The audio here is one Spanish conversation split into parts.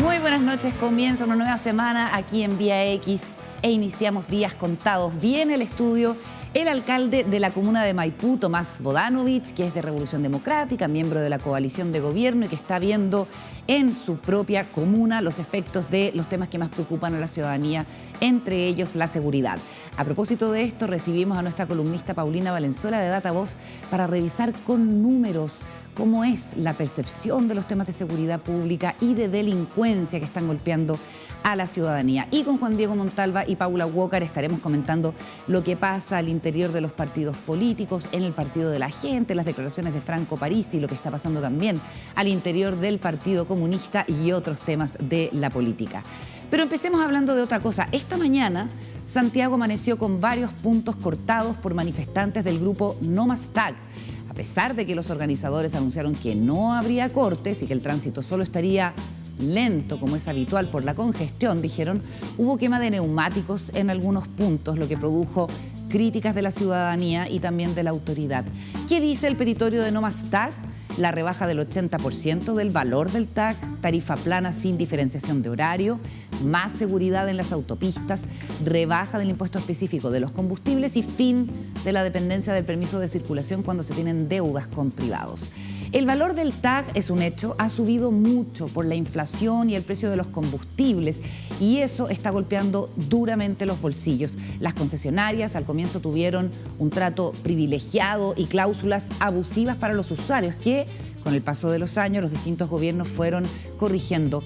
Muy buenas noches, comienza una nueva semana aquí en Vía X e iniciamos días contados. Viene al estudio el alcalde de la comuna de Maipú, Tomás Bodanovich, que es de Revolución Democrática, miembro de la coalición de gobierno y que está viendo en su propia comuna los efectos de los temas que más preocupan a la ciudadanía, entre ellos la seguridad. A propósito de esto, recibimos a nuestra columnista Paulina Valenzuela de Datavoz para revisar con números cómo es la percepción de los temas de seguridad pública y de delincuencia que están golpeando a la ciudadanía. Y con Juan Diego Montalva y Paula Walker estaremos comentando lo que pasa al interior de los partidos políticos, en el Partido de la Gente, las declaraciones de Franco Parisi, lo que está pasando también al interior del Partido Comunista y otros temas de la política. Pero empecemos hablando de otra cosa. Esta mañana Santiago amaneció con varios puntos cortados por manifestantes del grupo No Más TAG. A pesar de que los organizadores anunciaron que no habría cortes y que el tránsito solo estaría lento, como es habitual por la congestión, dijeron, hubo quema de neumáticos en algunos puntos, lo que produjo críticas de la ciudadanía y también de la autoridad. ¿Qué dice el petitorio de No Más TAG? La rebaja del 80% del valor del TAG, tarifa plana sin diferenciación de horario, más seguridad en las autopistas, rebaja del impuesto específico de los combustibles y fin de la dependencia del permiso de circulación cuando se tienen deudas con privados. El valor del TAG es un hecho, ha subido mucho por la inflación y el precio de los combustibles y eso está golpeando duramente los bolsillos. Las concesionarias al comienzo tuvieron un trato privilegiado y cláusulas abusivas para los usuarios que con el paso de los años los distintos gobiernos fueron corrigiendo.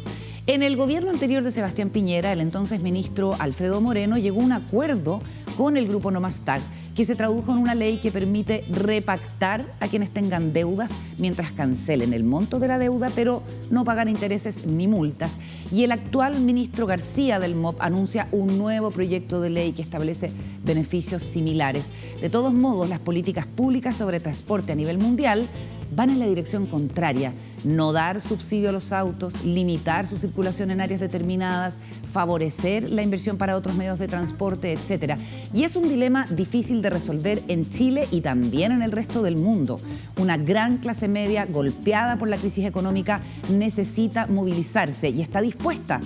En el gobierno anterior de Sebastián Piñera, el entonces ministro Alfredo Moreno llegó a un acuerdo con el grupo No Más TAG, que se tradujo en una ley que permite repactar a quienes tengan deudas mientras cancelen el monto de la deuda, pero no pagan intereses ni multas. Y el actual ministro García del MOP anuncia un nuevo proyecto de ley que establece beneficios similares. De todos modos, las políticas públicas sobre transporte a nivel mundial van en la dirección contraria. No dar subsidio a los autos, limitar su circulación en áreas determinadas, favorecer la inversión para otros medios de transporte, etc. Y es un dilema difícil de resolver en Chile y también en el resto del mundo. Una gran clase media golpeada por la crisis económica necesita movilizarse y está dispuesta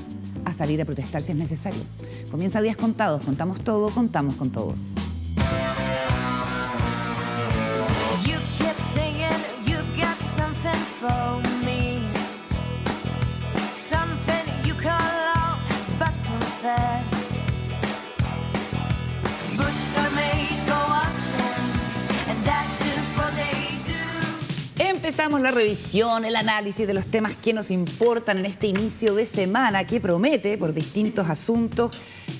a salir a protestar si es necesario. Comienza Días Contados, contamos todo, contamos con todos. Empezamos la revisión, el análisis de los temas que nos importan en este inicio de semana que promete por distintos asuntos.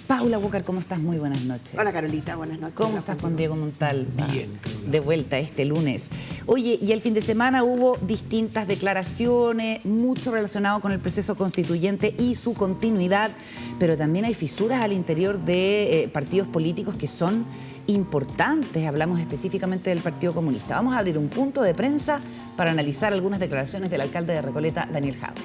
Paula Walker, ¿cómo estás? Muy buenas noches. Hola Carolita, buenas noches. ¿Cómo estás, Juan Diego Montalva? Bien, Carolina. De vuelta este lunes. Oye, y el fin de semana hubo distintas declaraciones, mucho relacionado con el proceso constituyente y su continuidad, pero también hay fisuras al interior de partidos políticos que son importantes. Hablamos específicamente del Partido Comunista. Vamos a abrir un punto de prensa para analizar algunas declaraciones del alcalde de Recoleta, Daniel Jadwe.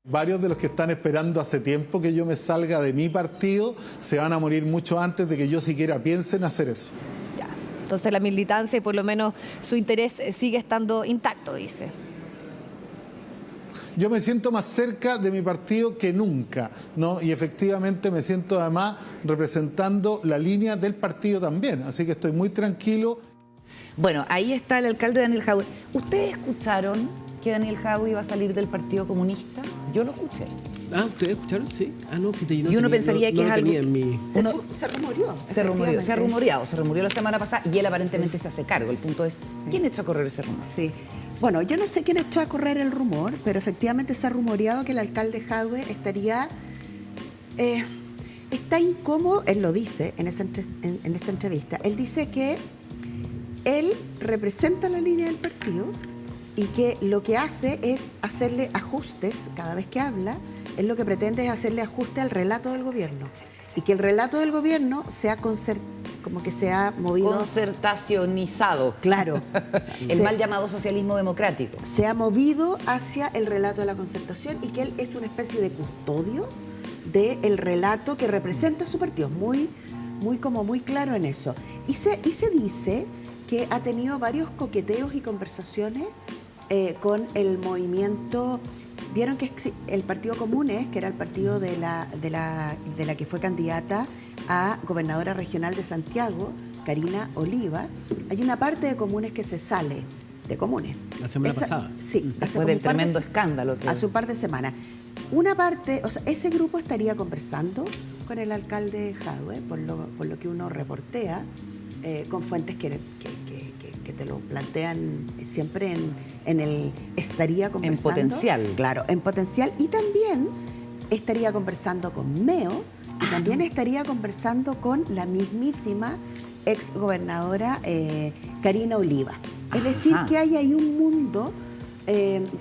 Varios de los que están esperando hace tiempo que yo me salga de mi partido se van a morir mucho antes de que yo siquiera piense en hacer eso. Ya. Entonces la militancia y por lo menos su interés sigue estando intacto, dice. Yo me siento más cerca de mi partido que nunca, ¿no? Y efectivamente me siento además representando la línea del partido también, así que estoy muy tranquilo. Bueno, ahí está el alcalde Daniel Jadwe. ¿Ustedes escucharon que Daniel Jadwe iba a salir del Partido Comunista? Yo lo escuché. Ah, ¿ustedes escucharon? Sí. Ah, no, fíjate, yo no y uno tenía, pensaría no, que no es algo... tenía en mi... Se rumoreó. Se rumoreó la semana pasada y él aparentemente se hace cargo. El punto es, ¿quién echó a correr ese rumor? Sí. Bueno, yo no sé quién echó a correr el rumor, pero efectivamente se ha rumoreado que el alcalde Jadwe estaría... está incómodo, él lo dice en esa entrevista. Él dice que él representa la línea del partido y que lo que hace es hacerle ajustes cada vez que habla. Él lo que pretende es hacerle ajuste al relato del gobierno y que el relato del gobierno sea como que se ha movido... Concertacionizado. Claro. El mal llamado socialismo democrático. Se ha movido hacia el relato de la concertación y que él es una especie de custodio del relato que representa su partido. Es muy muy claro en eso. Y se dice que ha tenido varios coqueteos y conversaciones con el movimiento. Vieron que el Partido Comunes, que era el partido de la que fue candidata a gobernadora regional de Santiago, Karina Oliva, hay una parte de Comunes que se sale de Comunes. La semana pasada. Sí, Después del tremendo escándalo. Hace un par de semanas. Una parte, o sea, ese grupo estaría conversando con el alcalde Jadwe, por lo que uno reportea, con fuentes que te lo plantean siempre en el estaría conversando. En potencial. Claro, en potencial. Y también estaría conversando con Meo y también estaría conversando con la mismísima ex gobernadora Karina Oliva. Es decir, que hay ahí un mundo.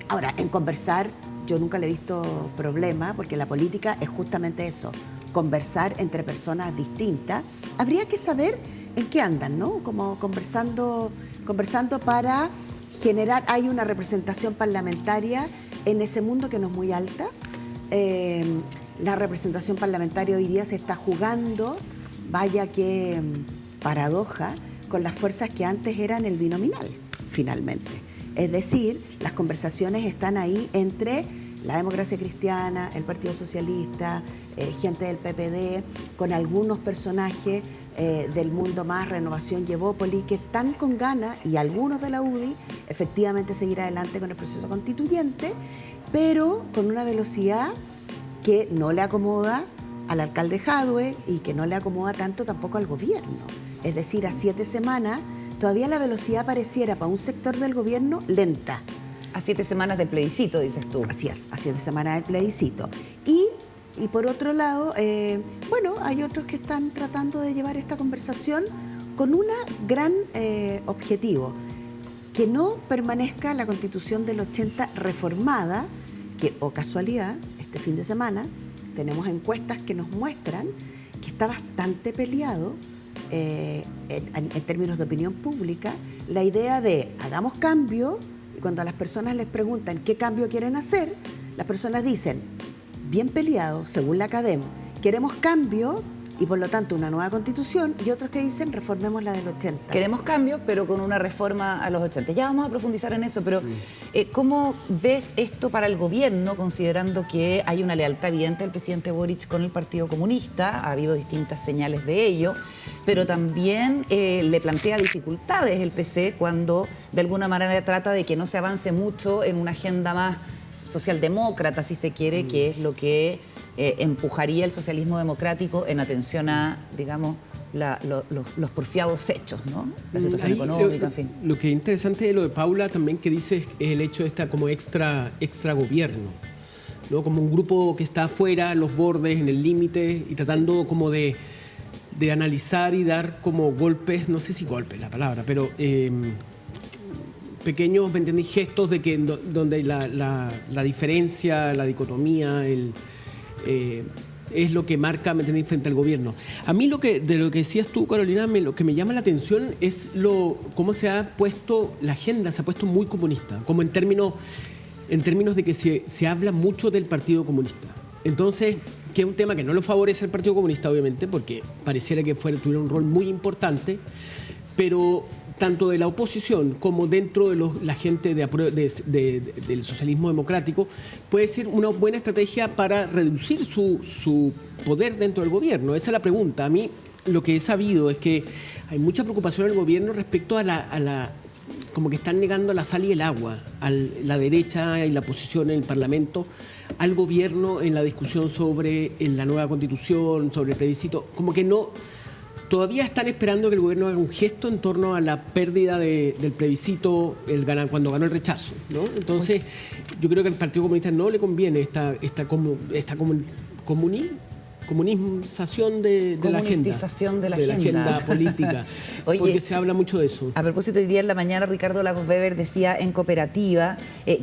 Ahora, en conversar, yo nunca le he visto problema, porque la política es justamente eso, conversar entre personas distintas. Habría que saber en qué andan, ¿no? Como conversando para generar, hay una representación parlamentaria en ese mundo que no es muy alta. La representación parlamentaria hoy día se está jugando, vaya que paradoja, con las fuerzas que antes eran el binominal, finalmente. Es decir, las conversaciones están ahí entre la Democracia Cristiana, el Partido Socialista, gente del PPD, con algunos personajes del mundo más Renovación y Evópoli, que están con ganas, y algunos de la UDI, efectivamente seguir adelante con el proceso constituyente, pero con una velocidad que no le acomoda al alcalde Jadwe y que no le acomoda tanto tampoco al gobierno. Es decir, a 7 semanas todavía la velocidad pareciera para un sector del gobierno lenta. A 7 semanas del plebiscito, dices tú. Así es, a 7 semanas del plebiscito. Y por otro lado, bueno, hay otros que están tratando de llevar esta conversación con un gran objetivo, que no permanezca la Constitución del 80 reformada, que, oh casualidad, este fin de semana tenemos encuestas que nos muestran que está bastante peleado en términos de opinión pública la idea de hagamos cambio, y cuando a las personas les preguntan qué cambio quieren hacer, las personas dicen, bien peleado, según la Academ, queremos cambio y por lo tanto una nueva constitución, y otros que dicen reformemos la del 80. Queremos cambio, pero con una reforma a los 80. Ya vamos a profundizar en eso, pero ¿cómo ves esto para el gobierno, considerando que hay una lealtad evidente del presidente Boric con el Partido Comunista? Ha habido distintas señales de ello, pero también le plantea dificultades el PC cuando de alguna manera trata de que no se avance mucho en una agenda más socialdemócrata, si se quiere, que es lo que empujaría el socialismo democrático en atención a, digamos, los porfiados hechos, ¿no? La situación económica, en fin. Lo que es interesante de lo de Paula también que dice es el hecho de esta como extra gobierno, ¿no? Como un grupo que está afuera, en los bordes, en el límite, y tratando como de analizar y dar como golpes, no sé si golpes la palabra, pero pequeños, ¿me entendés? Gestos de que donde la diferencia, la dicotomía, es lo que marca, ¿me entendés?, frente al gobierno. A mí de lo que decías tú, Carolina, lo que me llama la atención es cómo se ha puesto la agenda, se ha puesto muy comunista, como en términos de que se habla mucho del Partido Comunista. Entonces, que es un tema que no lo favorece el Partido Comunista, obviamente, porque pareciera que tuviera un rol muy importante, pero tanto de la oposición como dentro de la gente del socialismo democrático, puede ser una buena estrategia para reducir su poder dentro del gobierno. Esa es la pregunta. A mí lo que he sabido es que hay mucha preocupación en el gobierno respecto a como que están negando la sal y el agua, a la derecha y la oposición en el Parlamento, al gobierno en la discusión sobre la nueva Constitución, sobre el plebiscito, como que no. Todavía están esperando que el gobierno haga un gesto en torno a la pérdida del plebiscito cuando ganó el rechazo, ¿no? Entonces, yo creo que al Partido Comunista no le conviene esta comunización de la agenda política. Oye, porque se habla mucho de eso. A propósito, hoy día en la mañana Ricardo Lagos Weber decía en Cooperativa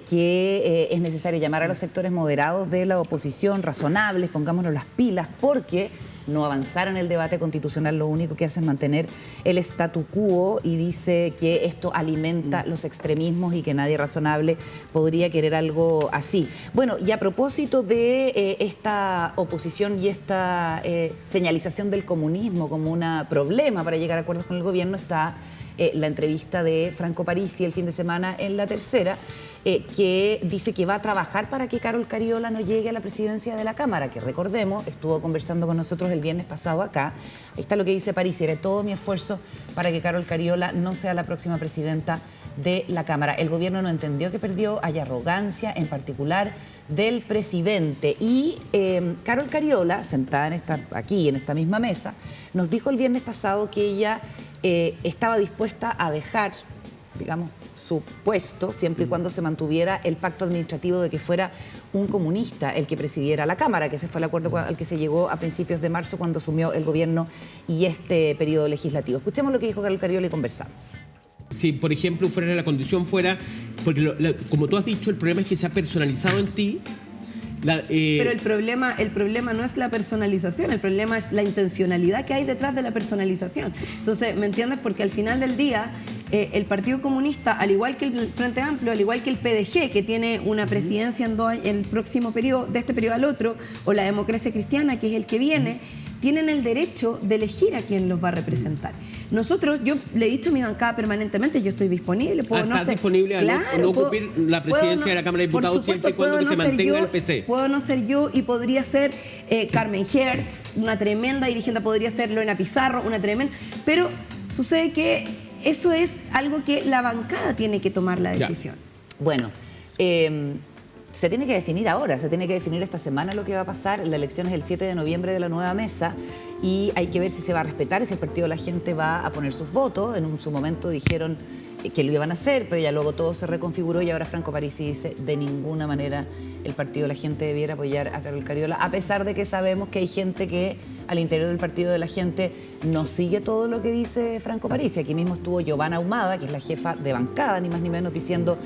que es necesario llamar a los sectores moderados de la oposición, razonables, pongámonos las pilas, porque no avanzar en el debate constitucional, lo único que hace es mantener el statu quo, y dice que esto alimenta los extremismos y que nadie razonable podría querer algo así. Bueno, y a propósito de esta oposición y esta señalización del comunismo como un problema para llegar a acuerdos con el gobierno, está la entrevista de Franco Parisi el fin de semana en La Tercera, que dice que va a trabajar para que Carol Cariola no llegue a la presidencia de la Cámara, que recordemos, estuvo conversando con nosotros el viernes pasado acá. Ahí está lo que dice Parisi: haré todo mi esfuerzo para que Carol Cariola no sea la próxima presidenta de la Cámara. El gobierno no entendió que perdió, hay arrogancia, en particular del presidente. Y Carol Cariola, sentada aquí en esta misma mesa, nos dijo el viernes pasado que ella estaba dispuesta a dejar, digamos, su puesto siempre y cuando se mantuviera el pacto administrativo de que fuera un comunista el que presidiera la Cámara, que ese fue el acuerdo al que se llegó a principios de marzo cuando asumió el gobierno y este periodo legislativo. Escuchemos lo que dijo Carol Cariola y conversamos. Si, por ejemplo, fuera la condición fuera, porque como tú has dicho, el problema es que se ha personalizado en ti. Pero el problema no es la personalización, el problema es la intencionalidad que hay detrás de la personalización. Entonces, ¿me entiendes? Porque al final del día, el Partido Comunista, al igual que el Frente Amplio, al igual que el PDG, que tiene una presidencia en el próximo periodo, de este periodo al otro, o la Democracia Cristiana, que es el que viene, tienen el derecho de elegir a quién los va a representar. Nosotros, yo le he dicho a mi bancada permanentemente, yo estoy disponible. ¿Estás disponible a no ocupar la presidencia de la Cámara de Diputados siempre y cuando que se mantenga el PC? Puedo no ser yo, y podría ser Carmen Hertz, una tremenda dirigente, podría ser Lorena Pizarro, una tremenda. Pero sucede que eso es algo que la bancada tiene que tomar la decisión. Bueno, se tiene que definir ahora, se tiene que definir esta semana lo que va a pasar. La elección es el 7 de noviembre de la nueva mesa y hay que ver si se va a respetar, si el Partido de la Gente va a poner sus votos. En su momento dijeron que lo iban a hacer, pero ya luego todo se reconfiguró y ahora Franco Parisi dice: de ninguna manera el Partido de la Gente debiera apoyar a Carol Cariola, a pesar de que sabemos que hay gente que al interior del Partido de la Gente no sigue todo lo que dice Franco Parisi. Aquí mismo estuvo Giovanna Ahumada, que es la jefa de bancada, ni más ni menos, diciendo: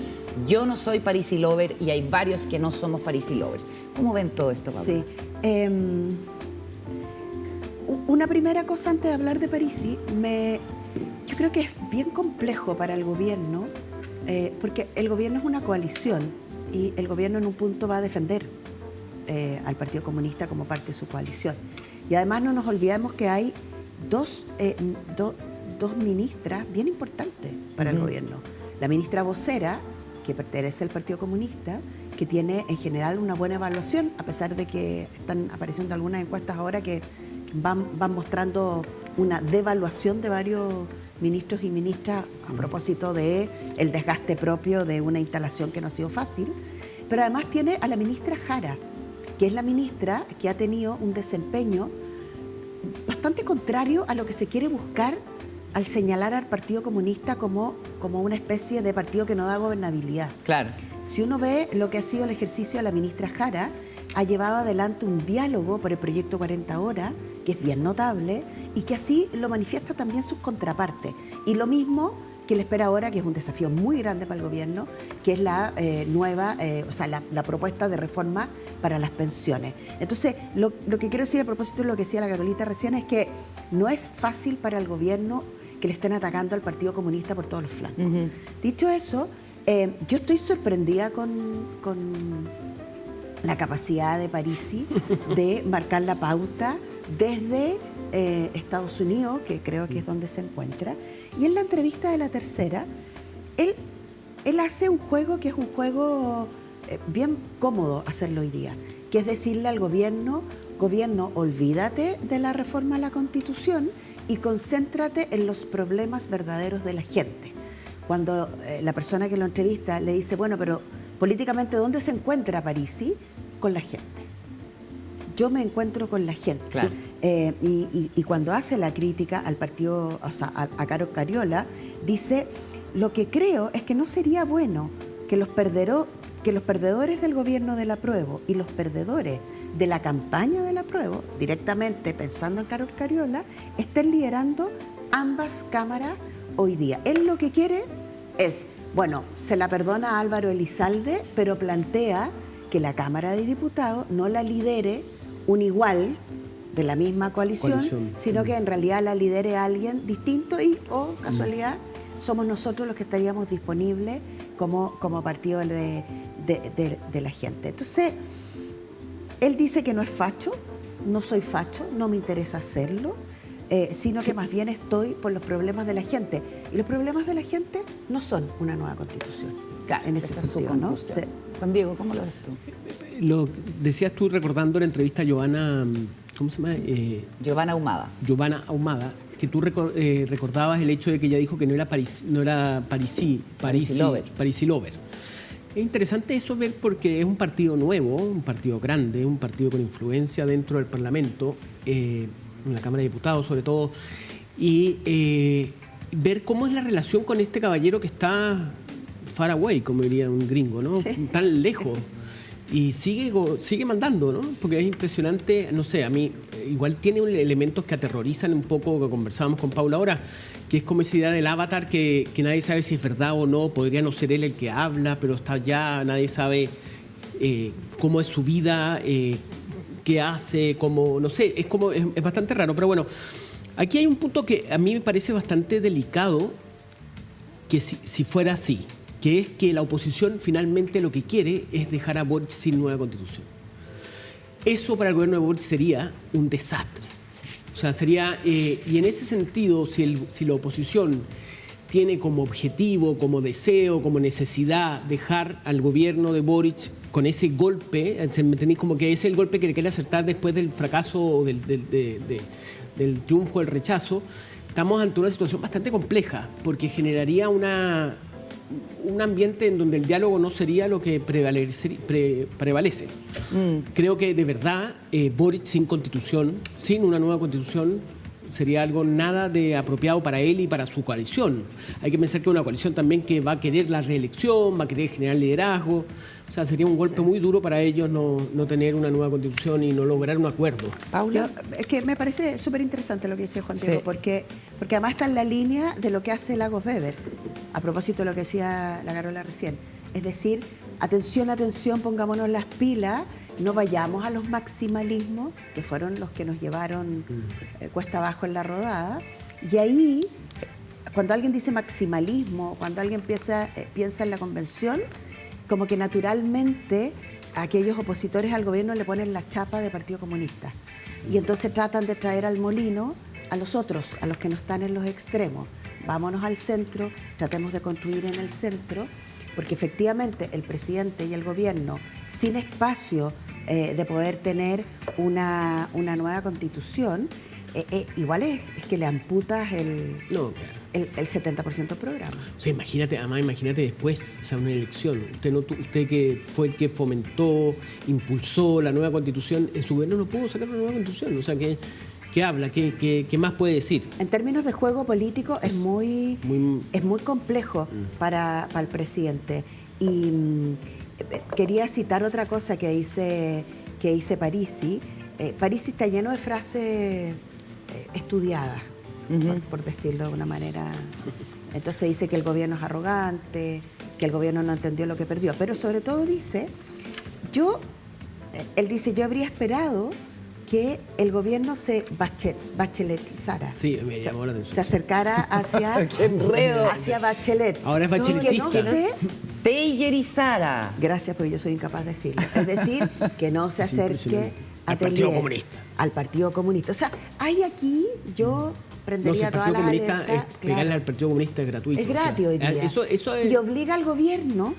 yo no soy Parisi lover, y hay varios que no somos Parisi lovers. ¿Cómo ven todo esto, Pablo? Sí. Una primera cosa antes de hablar de Parisi, yo creo que es bien complejo para el gobierno, porque el gobierno es una coalición y el gobierno en un punto va a defender al Partido Comunista como parte de su coalición. Y además no nos olvidemos que hay dos ministras bien importantes para el gobierno. La ministra vocera, que pertenece al Partido Comunista, que tiene en general una buena evaluación, a pesar de que están apareciendo algunas encuestas ahora que van mostrando una devaluación de varios ministros y ministras a propósito de el desgaste propio de una instalación que no ha sido fácil. Pero además tiene a la ministra Jara, que es la ministra que ha tenido un desempeño bastante contrario a lo que se quiere buscar al señalar al Partido Comunista como una especie de partido que no da gobernabilidad. Claro. Si uno ve lo que ha sido el ejercicio de la ministra Jara, ha llevado adelante un diálogo por el proyecto 40 Horas, que es bien notable, y que así lo manifiesta también sus contrapartes. Y lo mismo que le espera ahora, que es un desafío muy grande para el gobierno, que es la la propuesta de reforma para las pensiones. Entonces, lo que quiero decir a propósito de lo que decía la Carolita recién es que no es fácil para el gobierno que le estén atacando al Partido Comunista por todos los flancos. Dicho eso, yo estoy sorprendida con la capacidad de Parisi de marcar la pauta desde Estados Unidos, que creo que es donde se encuentra. Y en la entrevista de La Tercera, él hace un juego que es un juego bien cómodo hacerlo hoy día, que es decirle al gobierno, olvídate de la reforma a la Constitución y concéntrate en los problemas verdaderos de la gente. Cuando la persona que lo entrevista le dice, bueno, pero políticamente, ¿dónde se encuentra Parisi? Con la gente. Yo me encuentro con la gente. Claro. Y cuando hace la crítica al partido, o sea, a Carol Cariola, dice, lo que creo es que no sería bueno que los perdedores del gobierno del apruebo y los perdedores de la campaña del apruebo, directamente pensando en Carol Cariola, estén liderando ambas cámaras hoy día. Él lo que quiere es, bueno, se la perdona a Álvaro Elizalde, pero plantea que la Cámara de Diputados no la lidere un igual de la misma coalición. Sino que en realidad la lidere alguien distinto y, casualidad, somos nosotros los que estaríamos disponibles como partido de la gente. Entonces, él dice que no es facho, no soy facho, no me interesa hacerlo, sino que más bien estoy por los problemas de la gente. Y los problemas de la gente no son una nueva constitución. Claro, en ese sentido, ¿no? Sí. Juan Diego, ¿cómo lo ves tú? Lo decías tú recordando la entrevista a Giovanna, ¿cómo se llama? Giovanna Ahumada. Giovanna Ahumada, que tú recordabas el hecho de que ella dijo que no era Parisi lover. Es interesante eso ver porque es un partido nuevo, un partido grande, un partido con influencia dentro del Parlamento, en la Cámara de Diputados sobre todo, y ver cómo es la relación con este caballero que está far away, como diría un gringo, ¿no? Sí. Tan lejos. Y sigue mandando, ¿no? Porque es impresionante, no sé, a mí igual tiene elementos que aterrorizan un poco, que conversábamos con Paula ahora, que es como esa idea del avatar que nadie sabe si es verdad o no, podría no ser él el que habla, pero está allá, nadie sabe cómo es su vida, qué hace, cómo, no sé, es bastante raro. Pero bueno, aquí hay un punto que a mí me parece bastante delicado, que si fuera así, que es que la oposición finalmente lo que quiere es dejar a Boric sin nueva constitución. Eso para el gobierno de Boric sería un desastre. O sea, sería, y en ese sentido, si la oposición tiene como objetivo, como deseo, como necesidad dejar al gobierno de Boric con ese golpe, ¿me entendéis? Como que es el golpe que le quiere acertar después del fracaso, del triunfo, del rechazo, estamos ante una situación bastante compleja, porque generaría un ambiente en donde el diálogo no sería lo que prevalece. Creo que de verdad Boric sin constitución, sin una nueva constitución, sería algo nada de apropiado para él y para su coalición. Hay que pensar que es una coalición también que va a querer la reelección, va a querer generar liderazgo. O sea, sería un golpe muy duro para ellos no tener una nueva constitución y no lograr un acuerdo. Paula, es que me parece súper interesante lo que decía Juan Diego, porque además está en la línea de lo que hace Lagos Weber, a propósito de lo que decía la Carola recién. Es decir, atención, pongámonos las pilas, no vayamos a los maximalismos, que fueron los que nos llevaron cuesta abajo en la rodada. Y ahí, cuando alguien dice maximalismo, cuando alguien piensa en la convención, como que naturalmente aquellos opositores al gobierno le ponen la chapa de Partido Comunista. Y entonces tratan de traer al molino a los otros, a los que no están en los extremos. Vámonos al centro, tratemos de construir en el centro, porque efectivamente el presidente y el gobierno, sin espacio de poder tener una nueva constitución, igual es que le amputas el 70% del programa. O sea, imagínate después, o sea, una elección. Usted que fue el que fomentó, impulsó la nueva constitución, en su gobierno no pudo sacar una nueva constitución. O sea, ¿qué habla? ¿Qué más puede decir? En términos de juego político es muy complejo para el presidente. Y quería citar otra cosa que dice Parisi. Parisi está lleno de frases estudiadas, por decirlo de una manera. Entonces dice que el gobierno es arrogante, que el gobierno no entendió lo que perdió. Pero sobre todo él dice, yo habría esperado que el gobierno se bacheletizara. Sí, me llamó la atención. Se acercara hacia Bachelet. Ahora es bacheletista. Que no se Tayllerizara. Gracias, porque yo soy incapaz de decirlo. Es decir, que no se acerque al Partido Comunista. Al Partido Comunista. O sea, hay aquí, yo prendería todas las alertas. Pegarle al Partido Comunista es gratuito. Es gratis hoy día. Eso es... Y obliga al gobierno,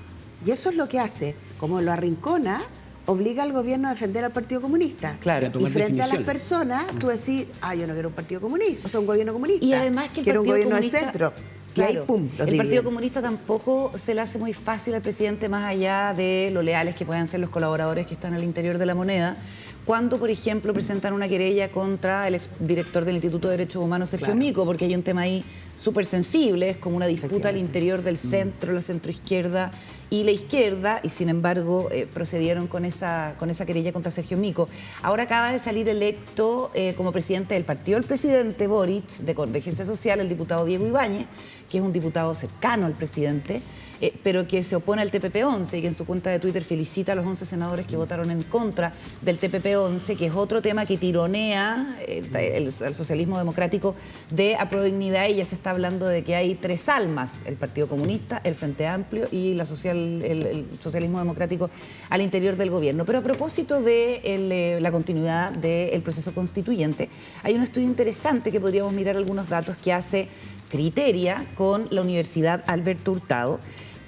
y eso es lo que hace, como lo arrincona, obliga al gobierno a defender al Partido Comunista. Claro. Y frente a las personas, tú decís, yo no quiero un Partido Comunista, o sea, un gobierno comunista. Y además que el quiero Partido un gobierno Comunista, de centro. Claro, y ahí, pum, los el Partido dividen. Comunista tampoco se le hace muy fácil al presidente, más allá de lo leales que puedan ser los colaboradores que están al interior de la moneda, cuando, por ejemplo, presentan una querella contra el exdirector del Instituto de Derechos Humanos, Sergio Mico, porque hay un tema ahí súper sensibles, como una disputa al interior del centro, la centroizquierda y la izquierda, y sin embargo procedieron con esa querella contra Sergio Mico. Ahora acaba de salir electo como presidente del partido el presidente Boric, de Convergencia Social, el diputado Diego Ibáñez, que es un diputado cercano al presidente, pero que se opone al TPP-11 y que en su cuenta de Twitter felicita a los 11 senadores que votaron en contra del TPP-11, que es otro tema que tironea el socialismo democrático de apruebo dignidad, y ya se está hablando de que hay 3 almas: el Partido Comunista, el Frente Amplio y el socialismo democrático al interior del gobierno. Pero a propósito de la continuidad del proceso constituyente, hay un estudio interesante que podríamos mirar algunos datos que hace Criteria con la Universidad Alberto Hurtado,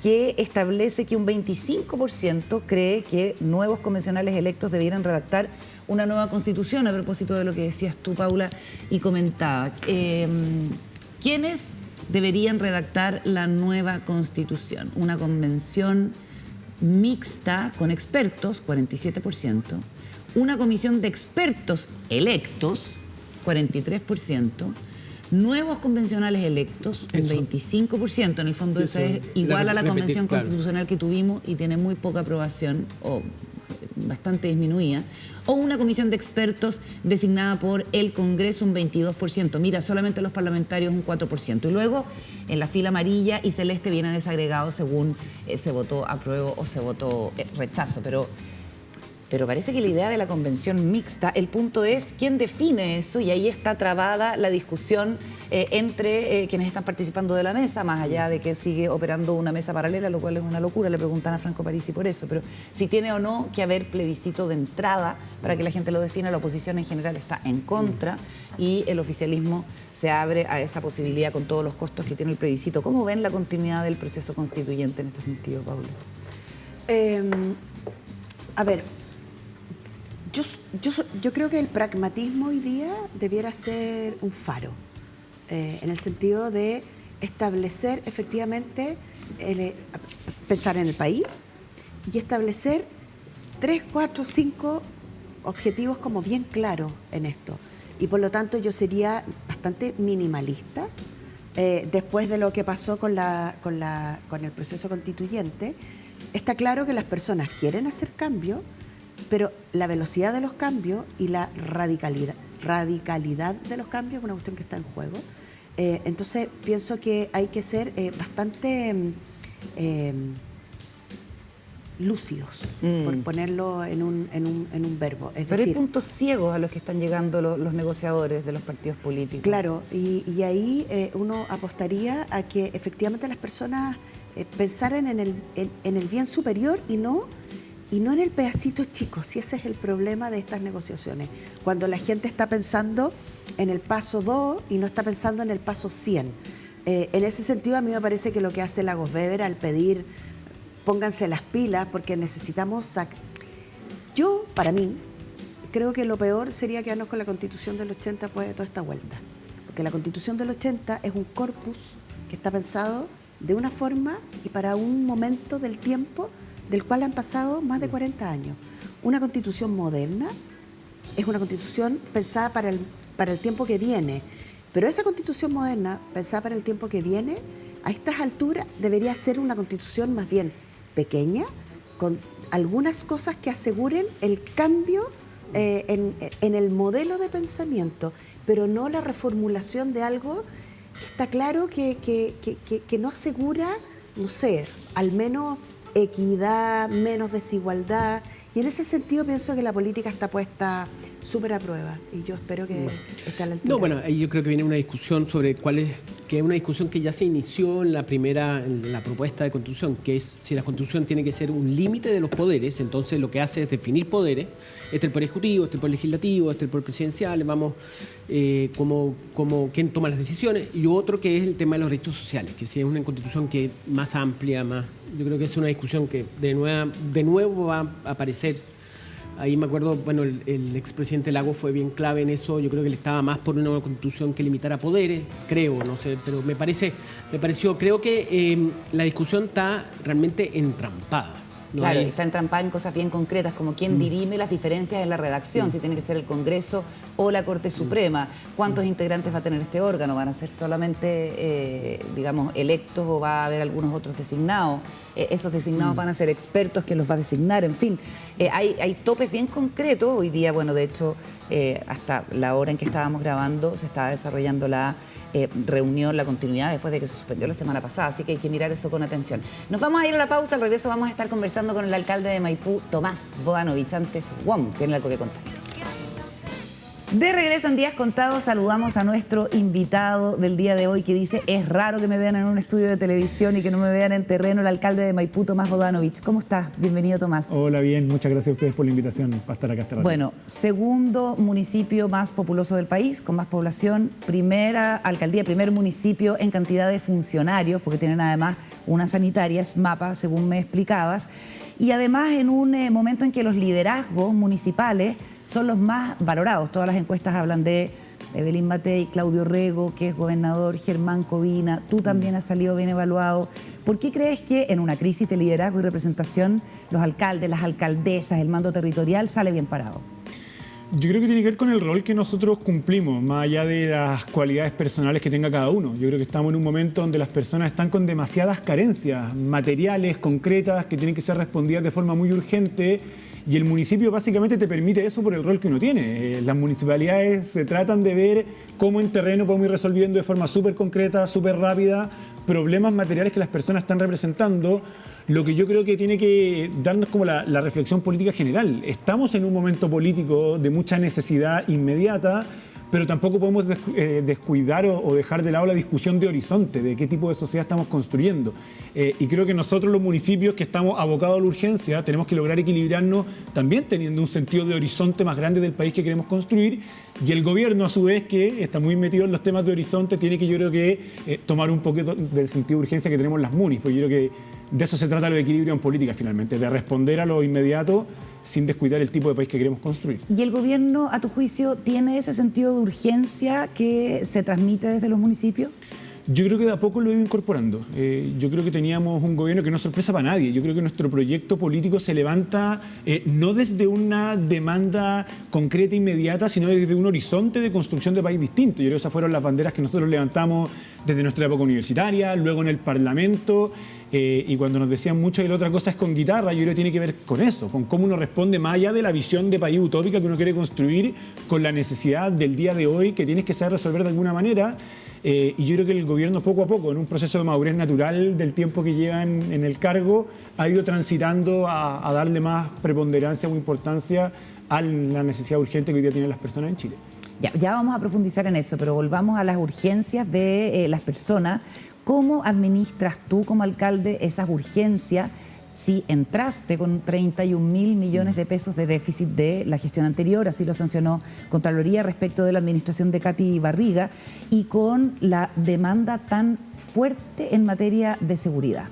que establece que un 25% cree que nuevos convencionales electos debieran redactar una nueva constitución, a propósito de lo que decías tú, Paula, y comentaba. ¿Quiénes deberían redactar la nueva constitución? Una convención mixta con expertos, 47%, una comisión de expertos electos, 43%, nuevos convencionales electos, un 25%. En el fondo eso es igual a la convención constitucional que tuvimos y tiene muy poca aprobación o bastante disminuida. O una comisión de expertos designada por el Congreso, un 22%. Mira, solamente los parlamentarios un 4%. Y luego en la fila amarilla y celeste viene desagregado según se votó apruebo o se votó rechazo. Pero parece que la idea de la convención mixta, el punto es quién define eso, y ahí está trabada la discusión entre quienes están participando de la mesa, más allá de que sigue operando una mesa paralela, lo cual es una locura. Le preguntan a Franco Parisi por eso, pero si tiene o no que haber plebiscito de entrada para que la gente lo defina. La oposición en general está en contra y el oficialismo se abre a esa posibilidad con todos los costos que tiene el plebiscito. ¿Cómo ven la continuidad del proceso constituyente en este sentido, Paula? A ver, yo creo que el pragmatismo hoy día debiera ser un faro, en el sentido de establecer efectivamente, pensar en el país y establecer 3, 4, 5 objetivos como bien claros en esto. Y por lo tanto yo sería bastante minimalista. Después de lo que pasó con el proceso constituyente, está claro que las personas quieren hacer cambios, pero la velocidad de los cambios y la radicalidad de los cambios es una cuestión que está en juego. Entonces pienso que hay que ser bastante lúcidos, por ponerlo en un verbo. Es pero decir, hay puntos ciegos a los que están llegando los negociadores de los partidos políticos. Claro, y ahí uno apostaría a que efectivamente las personas pensaran en el bien superior y no en el pedacito chico, si ese es el problema de estas negociaciones. Cuando la gente está pensando en el paso 2 y no está pensando en el paso 100. En ese sentido, a mí me parece que lo que hace Lagos Weber al pedir pónganse las pilas porque necesitamos sacar. Yo, para mí, creo que lo peor sería quedarnos con la Constitución del 80 después de toda esta vuelta. Porque la Constitución del 80 es un corpus que está pensado de una forma y para un momento del tiempo del cual han pasado más de 40 años. Una constitución moderna es una constitución pensada para el tiempo que viene, pero esa constitución moderna, pensada para el tiempo que viene, a estas alturas debería ser una constitución más bien pequeña, con algunas cosas que aseguren el cambio en el modelo de pensamiento, pero no la reformulación de algo que está claro que no asegura, no sé, al menos equidad, menos desigualdad. Y en ese sentido pienso que la política está puesta súper a prueba y yo espero que esté a la altura. No, bueno, ahí yo creo que viene una discusión sobre que es una discusión que ya se inició en la propuesta de constitución, que es si la constitución tiene que ser un límite de los poderes. Entonces lo que hace es definir poderes. Este es el poder ejecutivo, este es el poder legislativo, este es el poder presidencial, vamos, como quién toma las decisiones. Y otro que es el tema de los derechos sociales, que si es una constitución que es más amplia, más. Yo creo que es una discusión que de nuevo va a aparecer. Ahí me acuerdo, bueno, el expresidente Lagos fue bien clave en eso. Yo creo que él estaba más por una constitución que limitara poderes, creo, no sé, pero me pareció, creo que la discusión está realmente entrampada. Claro, está entrampada en cosas bien concretas, como quién dirime las diferencias en la redacción, si tiene que ser el Congreso o la Corte Suprema. ¿Cuántos integrantes va a tener este órgano? ¿Van a ser solamente, digamos, electos o va a haber algunos otros designados? Esos designados van a ser expertos que los va a designar, en fin. Hay topes bien concretos. Hoy día, bueno, de hecho, hasta la hora en que estábamos grabando, se estaba desarrollando la reunión, la continuidad después de que se suspendió la semana pasada, así que hay que mirar eso con atención. Nos vamos a ir a la pausa, al regreso vamos a estar conversando con el alcalde de Maipú, Tomás Bodanovich. Antes, WOM tiene algo que contar. De regreso en Días Contados, saludamos a nuestro invitado del día de hoy que dice: es raro que me vean en un estudio de televisión y que no me vean en terreno, el alcalde de Maipú, Tomás Bodanovich. ¿Cómo estás? Bienvenido, Tomás. Hola, bien. Muchas gracias a ustedes por la invitación para estar acá esta tarde. Bueno, segundo municipio más populoso del país, con más población, primera alcaldía, primer municipio en cantidad de funcionarios, porque tienen además unas sanitarias, MAPA, según me explicabas, y además en un momento en que los liderazgos municipales son los más valorados. Todas las encuestas hablan de Evelyn Matei, Claudio Rego, que es gobernador, Germán Codina. Tú también has salido bien evaluado. ¿Por qué crees que en una crisis de liderazgo y representación los alcaldes, las alcaldesas, el mando territorial sale bien parado? Yo creo que tiene que ver con el rol que nosotros cumplimos, más allá de las cualidades personales que tenga cada uno. Yo creo que estamos en un momento donde las personas están con demasiadas carencias materiales, concretas, que tienen que ser respondidas de forma muy urgente. Y el municipio básicamente te permite eso por el rol que uno tiene. Las municipalidades se tratan de ver cómo en terreno podemos ir resolviendo de forma súper concreta, súper rápida, problemas materiales que las personas están representando. Lo que yo creo que tiene que darnos como la reflexión política general. Estamos en un momento político de mucha necesidad inmediata, pero tampoco podemos descuidar o dejar de lado la discusión de horizonte, de qué tipo de sociedad estamos construyendo. Y creo que nosotros, los municipios que estamos abocados a la urgencia, tenemos que lograr equilibrarnos también teniendo un sentido de horizonte más grande del país que queremos construir. Y el gobierno, a su vez, que está muy metido en los temas de horizonte, tiene que, yo creo que, tomar un poquito del sentido de urgencia que tenemos las munis. Porque yo creo que de eso se trata el equilibrio en política, finalmente, de responder a lo inmediato sin descuidar el tipo de país que queremos construir. ¿Y el gobierno, a tu juicio, tiene ese sentido de urgencia que se transmite desde los municipios? Yo creo que de a poco lo he ido incorporando. Yo creo que teníamos un gobierno que no es sorpresa para nadie. Yo creo que nuestro proyecto político se levanta no desde una demanda concreta e inmediata, sino desde un horizonte de construcción de país distinto. Yo creo que esas fueron las banderas que nosotros levantamos desde nuestra época universitaria, luego en el Parlamento, y cuando nos decían mucho que la otra cosa es con guitarra, yo creo que tiene que ver con eso, con cómo uno responde más allá de la visión de país utópica que uno quiere construir, con la necesidad del día de hoy que tienes que saber resolver de alguna manera. Y yo creo que el gobierno poco a poco, en un proceso de madurez natural del tiempo que llevan en el cargo, ha ido transitando a darle más preponderancia o importancia a la necesidad urgente que hoy día tienen las personas en Chile. Ya vamos a profundizar en eso, pero volvamos a las urgencias de las personas. ¿Cómo administras tú como alcalde esas urgencias si entraste con 31.000 millones de pesos de déficit de la gestión anterior? Así lo sancionó Contraloría respecto de la administración de Katy Barriga, y con la demanda tan fuerte en materia de seguridad.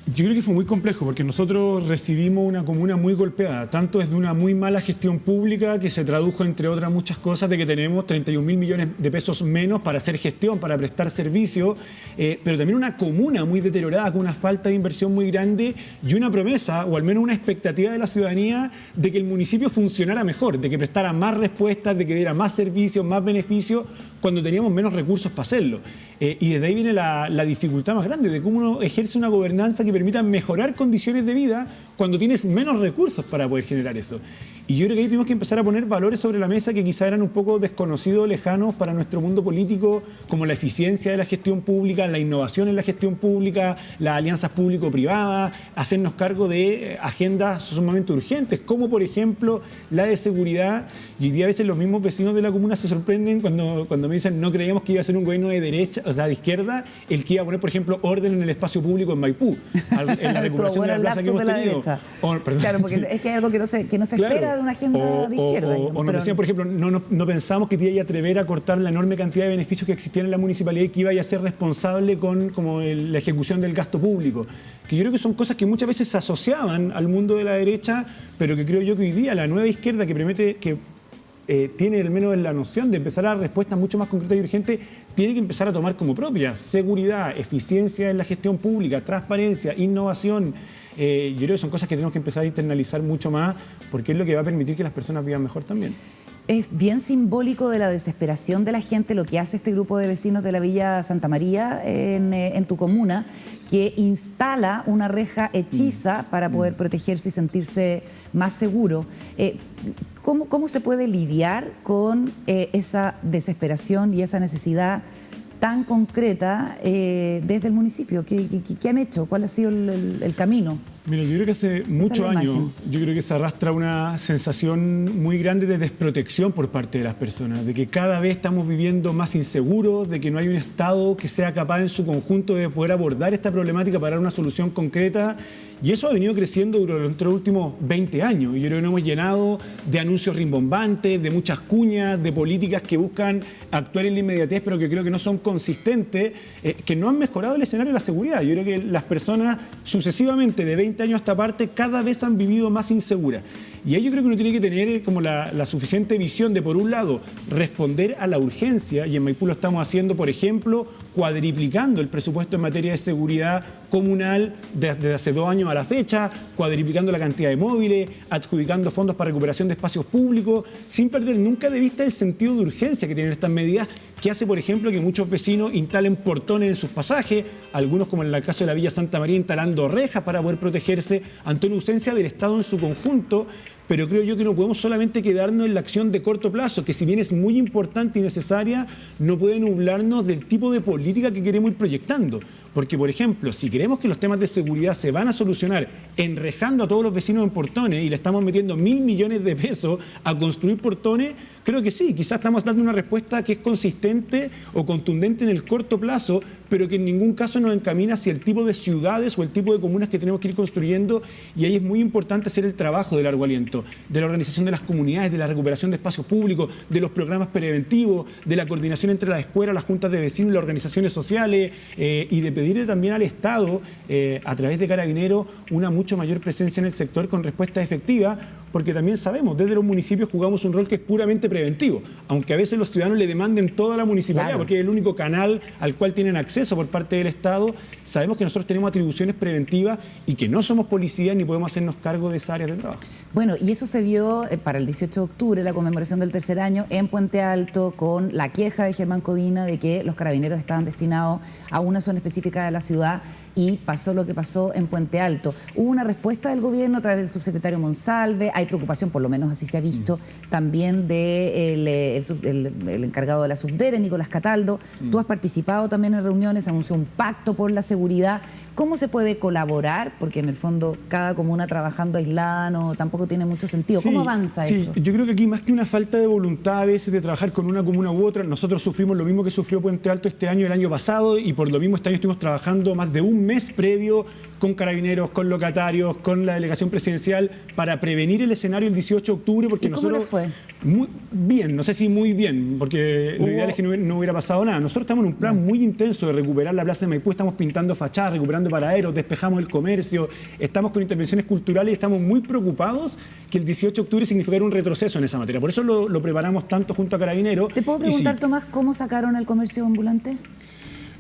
Yo creo que fue muy complejo porque nosotros recibimos una comuna muy golpeada, tanto desde una muy mala gestión pública que se tradujo, entre otras muchas cosas, de que tenemos 31.000 millones de pesos menos para hacer gestión, para prestar servicio, pero también una comuna muy deteriorada, con una falta de inversión muy grande y una promesa, o al menos una expectativa de la ciudadanía, de que el municipio funcionara mejor, de que prestara más respuestas, de que diera más servicios, más beneficios, cuando teníamos menos recursos para hacerlo. Y desde ahí viene la dificultad más grande, de cómo uno ejerce una gobernanza que permita mejorar condiciones de vida cuando tienes menos recursos para poder generar eso. Y yo creo que ahí tuvimos que empezar a poner valores sobre la mesa que quizá eran un poco desconocidos, lejanos para nuestro mundo político, como la eficiencia de la gestión pública, la innovación en la gestión pública, las alianzas público-privadas, hacernos cargo de agendas sumamente urgentes, como por ejemplo la de seguridad. Y hoy día a veces los mismos vecinos de la comuna se sorprenden cuando me dicen no creíamos que iba a ser un gobierno de derecha, o sea, de izquierda, el que iba a poner, por ejemplo, orden en el espacio público en Maipú, en la recuperación de la plaza que hemos tenido. Claro, porque es que hay algo que no se espera de una agenda de izquierda. O nos decían, por ejemplo, no pensamos que te iba a atrever a cortar la enorme cantidad de beneficios que existían en la municipalidad y que iba a ser responsable con la ejecución del gasto público. Que yo creo que son cosas que muchas veces se asociaban al mundo de la derecha, pero que creo yo que hoy día la nueva izquierda tiene al menos la noción de empezar a dar respuestas mucho más concretas y urgentes, tiene que empezar a tomar como propia seguridad, eficiencia en la gestión pública, transparencia, innovación, Yo creo que son cosas que tenemos que empezar a internalizar mucho más, porque es lo que va a permitir que las personas vivan mejor también. Es bien simbólico de la desesperación de la gente lo que hace este grupo de vecinos de la Villa Santa María en tu comuna, que instala una reja hechiza para poder protegerse y sentirse más seguro. ¿Cómo se puede lidiar con esa desesperación y esa necesidad tan concreta desde el municipio? ¿Qué han hecho? ¿Cuál ha sido el camino? Mira, yo creo que hace muchos años, yo creo que se arrastra una sensación muy grande de desprotección por parte de las personas, de que cada vez estamos viviendo más inseguros, de que no hay un Estado que sea capaz en su conjunto de poder abordar esta problemática para dar una solución concreta. Y eso ha venido creciendo durante los últimos 20 años. Y yo creo que nos hemos llenado de anuncios rimbombantes, de muchas cuñas, de políticas que buscan actuar en la inmediatez, pero que creo que no son consistentes, que no han mejorado el escenario de la seguridad. Yo creo que las personas sucesivamente, de 20 años a esta parte, cada vez han vivido más inseguras. Y ahí yo creo que uno tiene que tener como la suficiente visión de, por un lado, responder a la urgencia, y en Maipú lo estamos haciendo, por ejemplo, cuadriplicando el presupuesto en materia de seguridad comunal desde hace 2 años a la fecha, cuadriplicando la cantidad de móviles, adjudicando fondos para recuperación de espacios públicos, sin perder nunca de vista el sentido de urgencia que tienen estas medidas, que hace, por ejemplo, que muchos vecinos instalen portones en sus pasajes, algunos, como en el caso de la Villa Santa María, instalando rejas para poder protegerse ante una ausencia del Estado en su conjunto. Pero creo yo que no podemos solamente quedarnos en la acción de corto plazo, que si bien es muy importante y necesaria, no puede nublarnos del tipo de política que queremos ir proyectando. Porque, por ejemplo, si queremos que los temas de seguridad se van a solucionar enrejando a todos los vecinos en portones y le estamos metiendo 1.000 millones de pesos a construir portones, creo que sí, quizás estamos dando una respuesta que es consistente o contundente en el corto plazo, pero que en ningún caso nos encamina hacia el tipo de ciudades o el tipo de comunas que tenemos que ir construyendo. Y ahí es muy importante hacer el trabajo de largo aliento, de la organización de las comunidades, de la recuperación de espacios públicos, de los programas preventivos, de la coordinación entre las escuelas, las juntas de vecinos y las organizaciones sociales, y de pedirle también al Estado, a través de Carabineros, una mucho mayor presencia en el sector con respuesta efectiva, porque también sabemos, desde los municipios jugamos un rol que es puramente preventivo, aunque a veces los ciudadanos le demanden toda la municipalidad, porque es el único canal al cual tienen acceso por parte del Estado. Sabemos que nosotros tenemos atribuciones preventivas y que no somos policías ni podemos hacernos cargo de esa área de trabajo. Bueno, y eso se vio para el 18 de octubre, la conmemoración del tercer año en Puente Alto, con la queja de Germán Codina de que los carabineros estaban destinados a una zona específica de la ciudad, y pasó lo que pasó en Puente Alto. Hubo una respuesta del gobierno a través del subsecretario Monsalve, hay preocupación, por lo menos así se ha visto, también del el encargado de la Subdere, Nicolás Cataldo. Tú has participado también en reuniones, anunció un pacto por la seguridad. ¿Cómo se puede colaborar? Porque en el fondo cada comuna trabajando aislada tampoco tiene mucho sentido. ¿Cómo avanza eso? Yo creo que aquí, más que una falta de voluntad a veces de trabajar con una comuna u otra, nosotros sufrimos lo mismo que sufrió Puente Alto este año, el año pasado, y por lo mismo este año estuvimos trabajando más de un mes previo con Carabineros, con locatarios, con la delegación presidencial, para prevenir el escenario el 18 de octubre. Porque ¿Y cómo le fue? Muy bien, no sé si muy bien, porque lo ideal es que no hubiera pasado nada. Nosotros estamos en un plan muy intenso de recuperar la Plaza de Maipú, estamos pintando fachadas, recuperando paraderos, despejamos el comercio, estamos con intervenciones culturales y estamos muy preocupados que el 18 de octubre significara un retroceso en esa materia. Por eso lo preparamos tanto junto a Carabineros. ¿Te puedo preguntar, Tomás, cómo sacaron el comercio ambulante?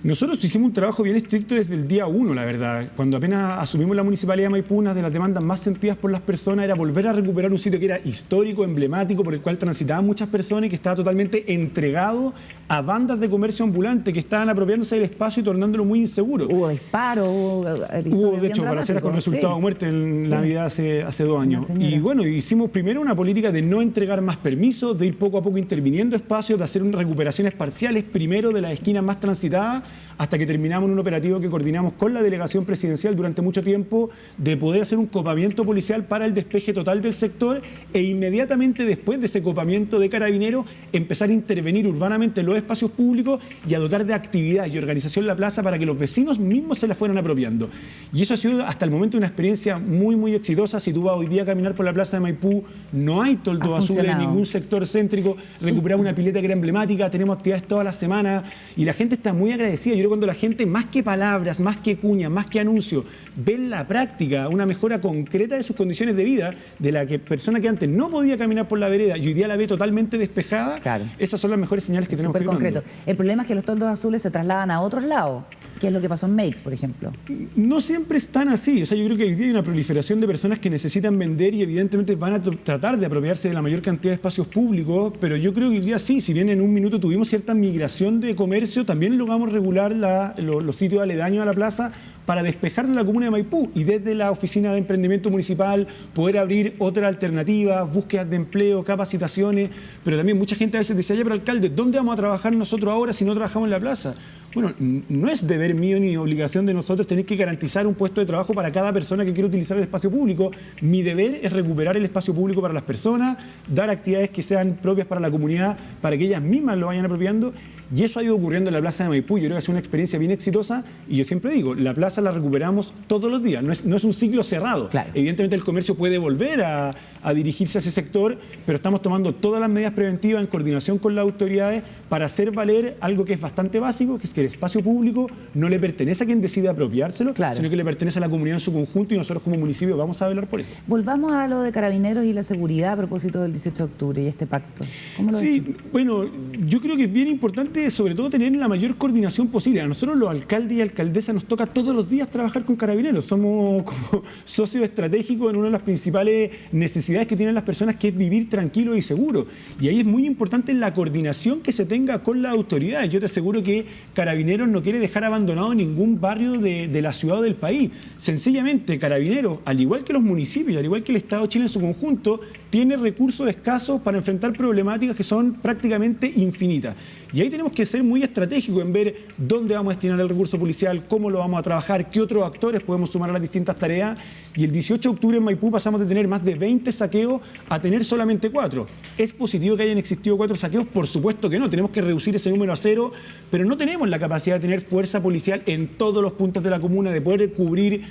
Nosotros hicimos un trabajo bien estricto desde el día 1, la verdad. Cuando apenas asumimos la Municipalidad de Maipú, una de las demandas más sentidas por las personas era volver a recuperar un sitio que era histórico, emblemático, por el cual transitaban muchas personas y que estaba totalmente entregado a bandas de comercio ambulante que estaban apropiándose del espacio y tornándolo muy inseguro. Hubo disparos, hubo episodios. Hubo, de hecho, balaceras con resultado de muerte en Navidad hace 2 años. Y bueno, hicimos primero una política de no entregar más permisos, de ir poco a poco interviniendo espacios, de hacer unas recuperaciones parciales, primero de las esquinas más transitadas, hasta que terminamos en un operativo que coordinamos con la delegación presidencial durante mucho tiempo, de poder hacer un copamiento policial para el despeje total del sector, e inmediatamente después de ese copamiento de Carabineros empezar a intervenir urbanamente en los espacios públicos y a dotar de actividad y organización la plaza para que los vecinos mismos se la fueran apropiando. Y eso ha sido hasta el momento una experiencia muy, muy exitosa. Si tú vas hoy día a caminar por la plaza de Maipú, no hay toldo azul en ningún sector céntrico. Recuperamos una pileta que era emblemática, tenemos actividades todas las semanas y la gente está muy agradecida. Yo creo que cuando la gente, más que palabras, más que cuñas, más que anuncios, ve en la práctica una mejora concreta de sus condiciones de vida, de la que persona que antes no podía caminar por la vereda y hoy día la ve totalmente despejada, esas son las mejores señales que tenemos que ir dando. El problema es que los toldos azules se trasladan a otros lados. que es lo que pasó en Makes, por ejemplo. No siempre es tan así. O sea, yo creo que hoy día hay una proliferación de personas que necesitan vender y evidentemente van a tratar de apropiarse de la mayor cantidad de espacios públicos, pero yo creo que hoy día sí, si bien en un minuto tuvimos cierta migración de comercio, también logramos regular los sitios aledaños a la plaza para despejar la comuna de Maipú y desde la oficina de emprendimiento municipal poder abrir otras alternativas, búsquedas de empleo, capacitaciones, pero también mucha gente a veces decía, ya, pero alcalde, ¿dónde vamos a trabajar nosotros ahora si no trabajamos en la plaza? Bueno, no es deber mío ni obligación de nosotros tener que garantizar un puesto de trabajo para cada persona que quiera utilizar el espacio público. Mi deber es recuperar el espacio público para las personas, dar actividades que sean propias para la comunidad, para que ellas mismas lo vayan apropiando. Y eso ha ido ocurriendo en la Plaza de Maipú. Yo creo que ha sido una experiencia bien exitosa y yo siempre digo, la plaza la recuperamos todos los días, no es un ciclo cerrado. Claro. Evidentemente el comercio puede volver a dirigirse a ese sector, pero estamos tomando todas las medidas preventivas en coordinación con las autoridades para hacer valer algo que es bastante básico, que es que el espacio público no le pertenece a quien decide apropiárselo, claro, sino que le pertenece a la comunidad en su conjunto y nosotros como municipio vamos a velar por eso. Volvamos a lo de Carabineros y la seguridad a propósito del 18 de octubre y este pacto. ¿Cómo lo ves Sí, tú? bueno, yo creo que es bien importante sobre todo tener la mayor coordinación posible. A nosotros los alcaldes y alcaldesas nos toca todos los días trabajar con Carabineros. Somos como socios estratégicos en una de las principales necesidades que tienen las personas, que es vivir tranquilo y seguro. Y ahí es muy importante la coordinación que se tenga con las autoridades. Yo te aseguro que Carabineros no quiere dejar abandonado ningún barrio de la ciudad o del país. Sencillamente, Carabineros, al igual que los municipios, al igual que el Estado de Chile en su conjunto, tiene recursos escasos para enfrentar problemáticas que son prácticamente infinitas. Y ahí tenemos que ser muy estratégicos en ver dónde vamos a destinar el recurso policial, cómo lo vamos a trabajar, qué otros actores podemos sumar a las distintas tareas. Y el 18 de octubre en Maipú pasamos de tener más de 20 saqueos a tener solamente 4. ¿Es positivo que hayan existido 4 saqueos? Por supuesto que no. Tenemos que reducir ese número a 0, pero no tenemos la capacidad de tener fuerza policial en todos los puntos de la comuna, de poder cubrir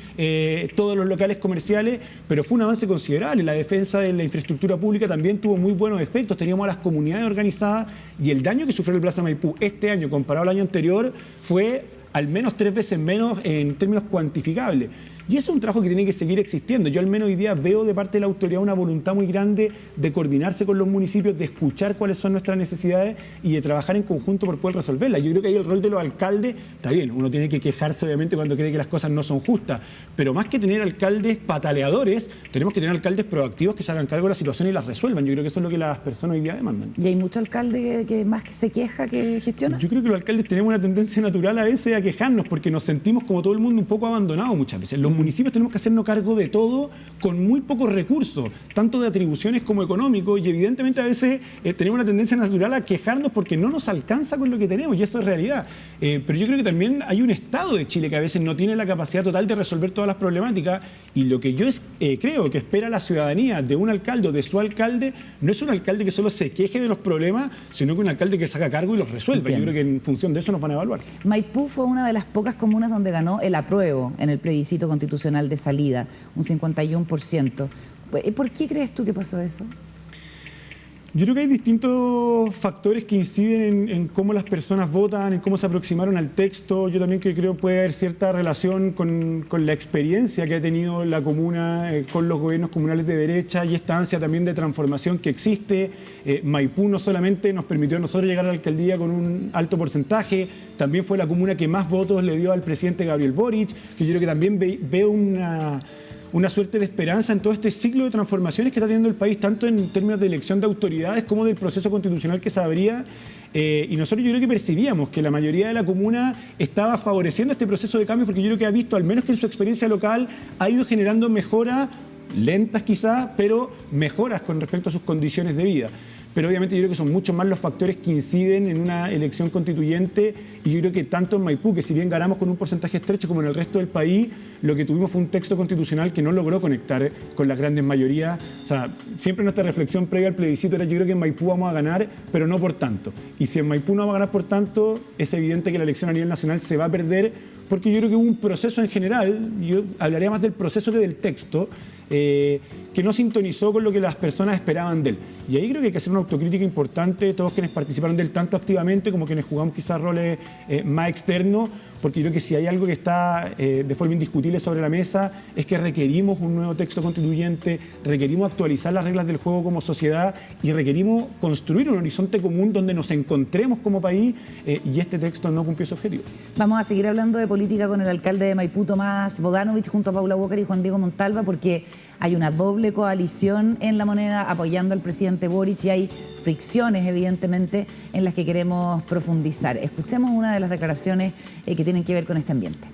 todos los locales comerciales, pero fue un avance considerable. La defensa de la infraestructura pública también tuvo muy buenos efectos. Teníamos a las comunidades organizadas y el daño que sufrió el Plaza Maipú este año comparado al año anterior fue al menos 3 veces menos en términos cuantificables. Y eso es un trabajo que tiene que seguir existiendo. Yo al menos hoy día veo de parte de la autoridad una voluntad muy grande de coordinarse con los municipios, de escuchar cuáles son nuestras necesidades y de trabajar en conjunto por poder resolverlas. Yo creo que ahí el rol de los alcaldes, está bien, uno tiene que quejarse obviamente cuando cree que las cosas no son justas, pero más que tener alcaldes pataleadores, tenemos que tener alcaldes proactivos que se hagan cargo de la situación y las resuelvan. Yo creo que eso es lo que las personas hoy día demandan. ¿Y hay mucho alcalde que más se queja que gestiona? Yo creo que los alcaldes tenemos una tendencia natural a veces a quejarnos porque nos sentimos como todo el mundo un poco abandonados muchas veces. Los municipios tenemos que hacernos cargo de todo con muy pocos recursos, tanto de atribuciones como económicos, y evidentemente a veces tenemos una tendencia natural a quejarnos porque no nos alcanza con lo que tenemos, y eso es realidad. Pero yo creo que también hay un Estado de Chile que a veces no tiene la capacidad total de resolver todas las problemáticas, y lo que yo creo que espera la ciudadanía de un alcalde o de su alcalde no es un alcalde que solo se queje de los problemas, sino que un alcalde que se haga cargo y los resuelva. Entiendo. Yo creo que en función de eso nos van a evaluar. Maipú fue una de las pocas comunas donde ganó el apruebo en el plebiscito constitucional de salida, un 51%. ¿Por qué crees tú que pasó eso? Yo creo que hay distintos factores que inciden en cómo las personas votan, en cómo se aproximaron al texto. Yo también creo que puede haber cierta relación con la experiencia que ha tenido la comuna con los gobiernos comunales de derecha y esta ansia también de transformación que existe. Maipú no solamente nos permitió a nosotros llegar a la alcaldía con un alto porcentaje, también fue la comuna que más votos le dio al presidente Gabriel Boric, que yo creo que también veo una suerte de esperanza en todo este ciclo de transformaciones que está teniendo el país, tanto en términos de elección de autoridades como del proceso constitucional que se abría. Y nosotros yo creo que percibíamos que la mayoría de la comuna estaba favoreciendo este proceso de cambio porque yo creo que ha visto, al menos que en su experiencia local, ha ido generando mejoras, lentas quizás, pero mejoras con respecto a sus condiciones de vida. Pero obviamente yo creo que son muchos más los factores que inciden en una elección constituyente, y yo creo que tanto en Maipú, que si bien ganamos con un porcentaje estrecho, como en el resto del país, lo que tuvimos fue un texto constitucional que no logró conectar con las grandes mayorías. O sea, siempre nuestra reflexión previa al plebiscito era: yo creo que en Maipú vamos a ganar, pero no por tanto. Y si en Maipú no vamos a ganar por tanto, es evidente que la elección a nivel nacional se va a perder, porque yo creo que hubo un proceso en general, yo hablaría más del proceso que del texto, que no sintonizó con lo que las personas esperaban de él. Y ahí creo que hay que hacer una autocrítica importante, todos quienes participaron del tanto activamente como quienes jugamos quizás roles más externos, porque creo que si hay algo que está de forma indiscutible sobre la mesa es que requerimos un nuevo texto constituyente, requerimos actualizar las reglas del juego como sociedad y requerimos construir un horizonte común donde nos encontremos como país y este texto no cumplió su objetivo. Vamos a seguir hablando de política con el alcalde de Maipú, Tomás Bodanovich, junto a Paula Walker y Juan Diego Montalva, porque hay una doble coalición en La Moneda apoyando al presidente Boric y hay fricciones, evidentemente, en las que queremos profundizar. Escuchemos una de las declaraciones que tienen que ver con este ambiente.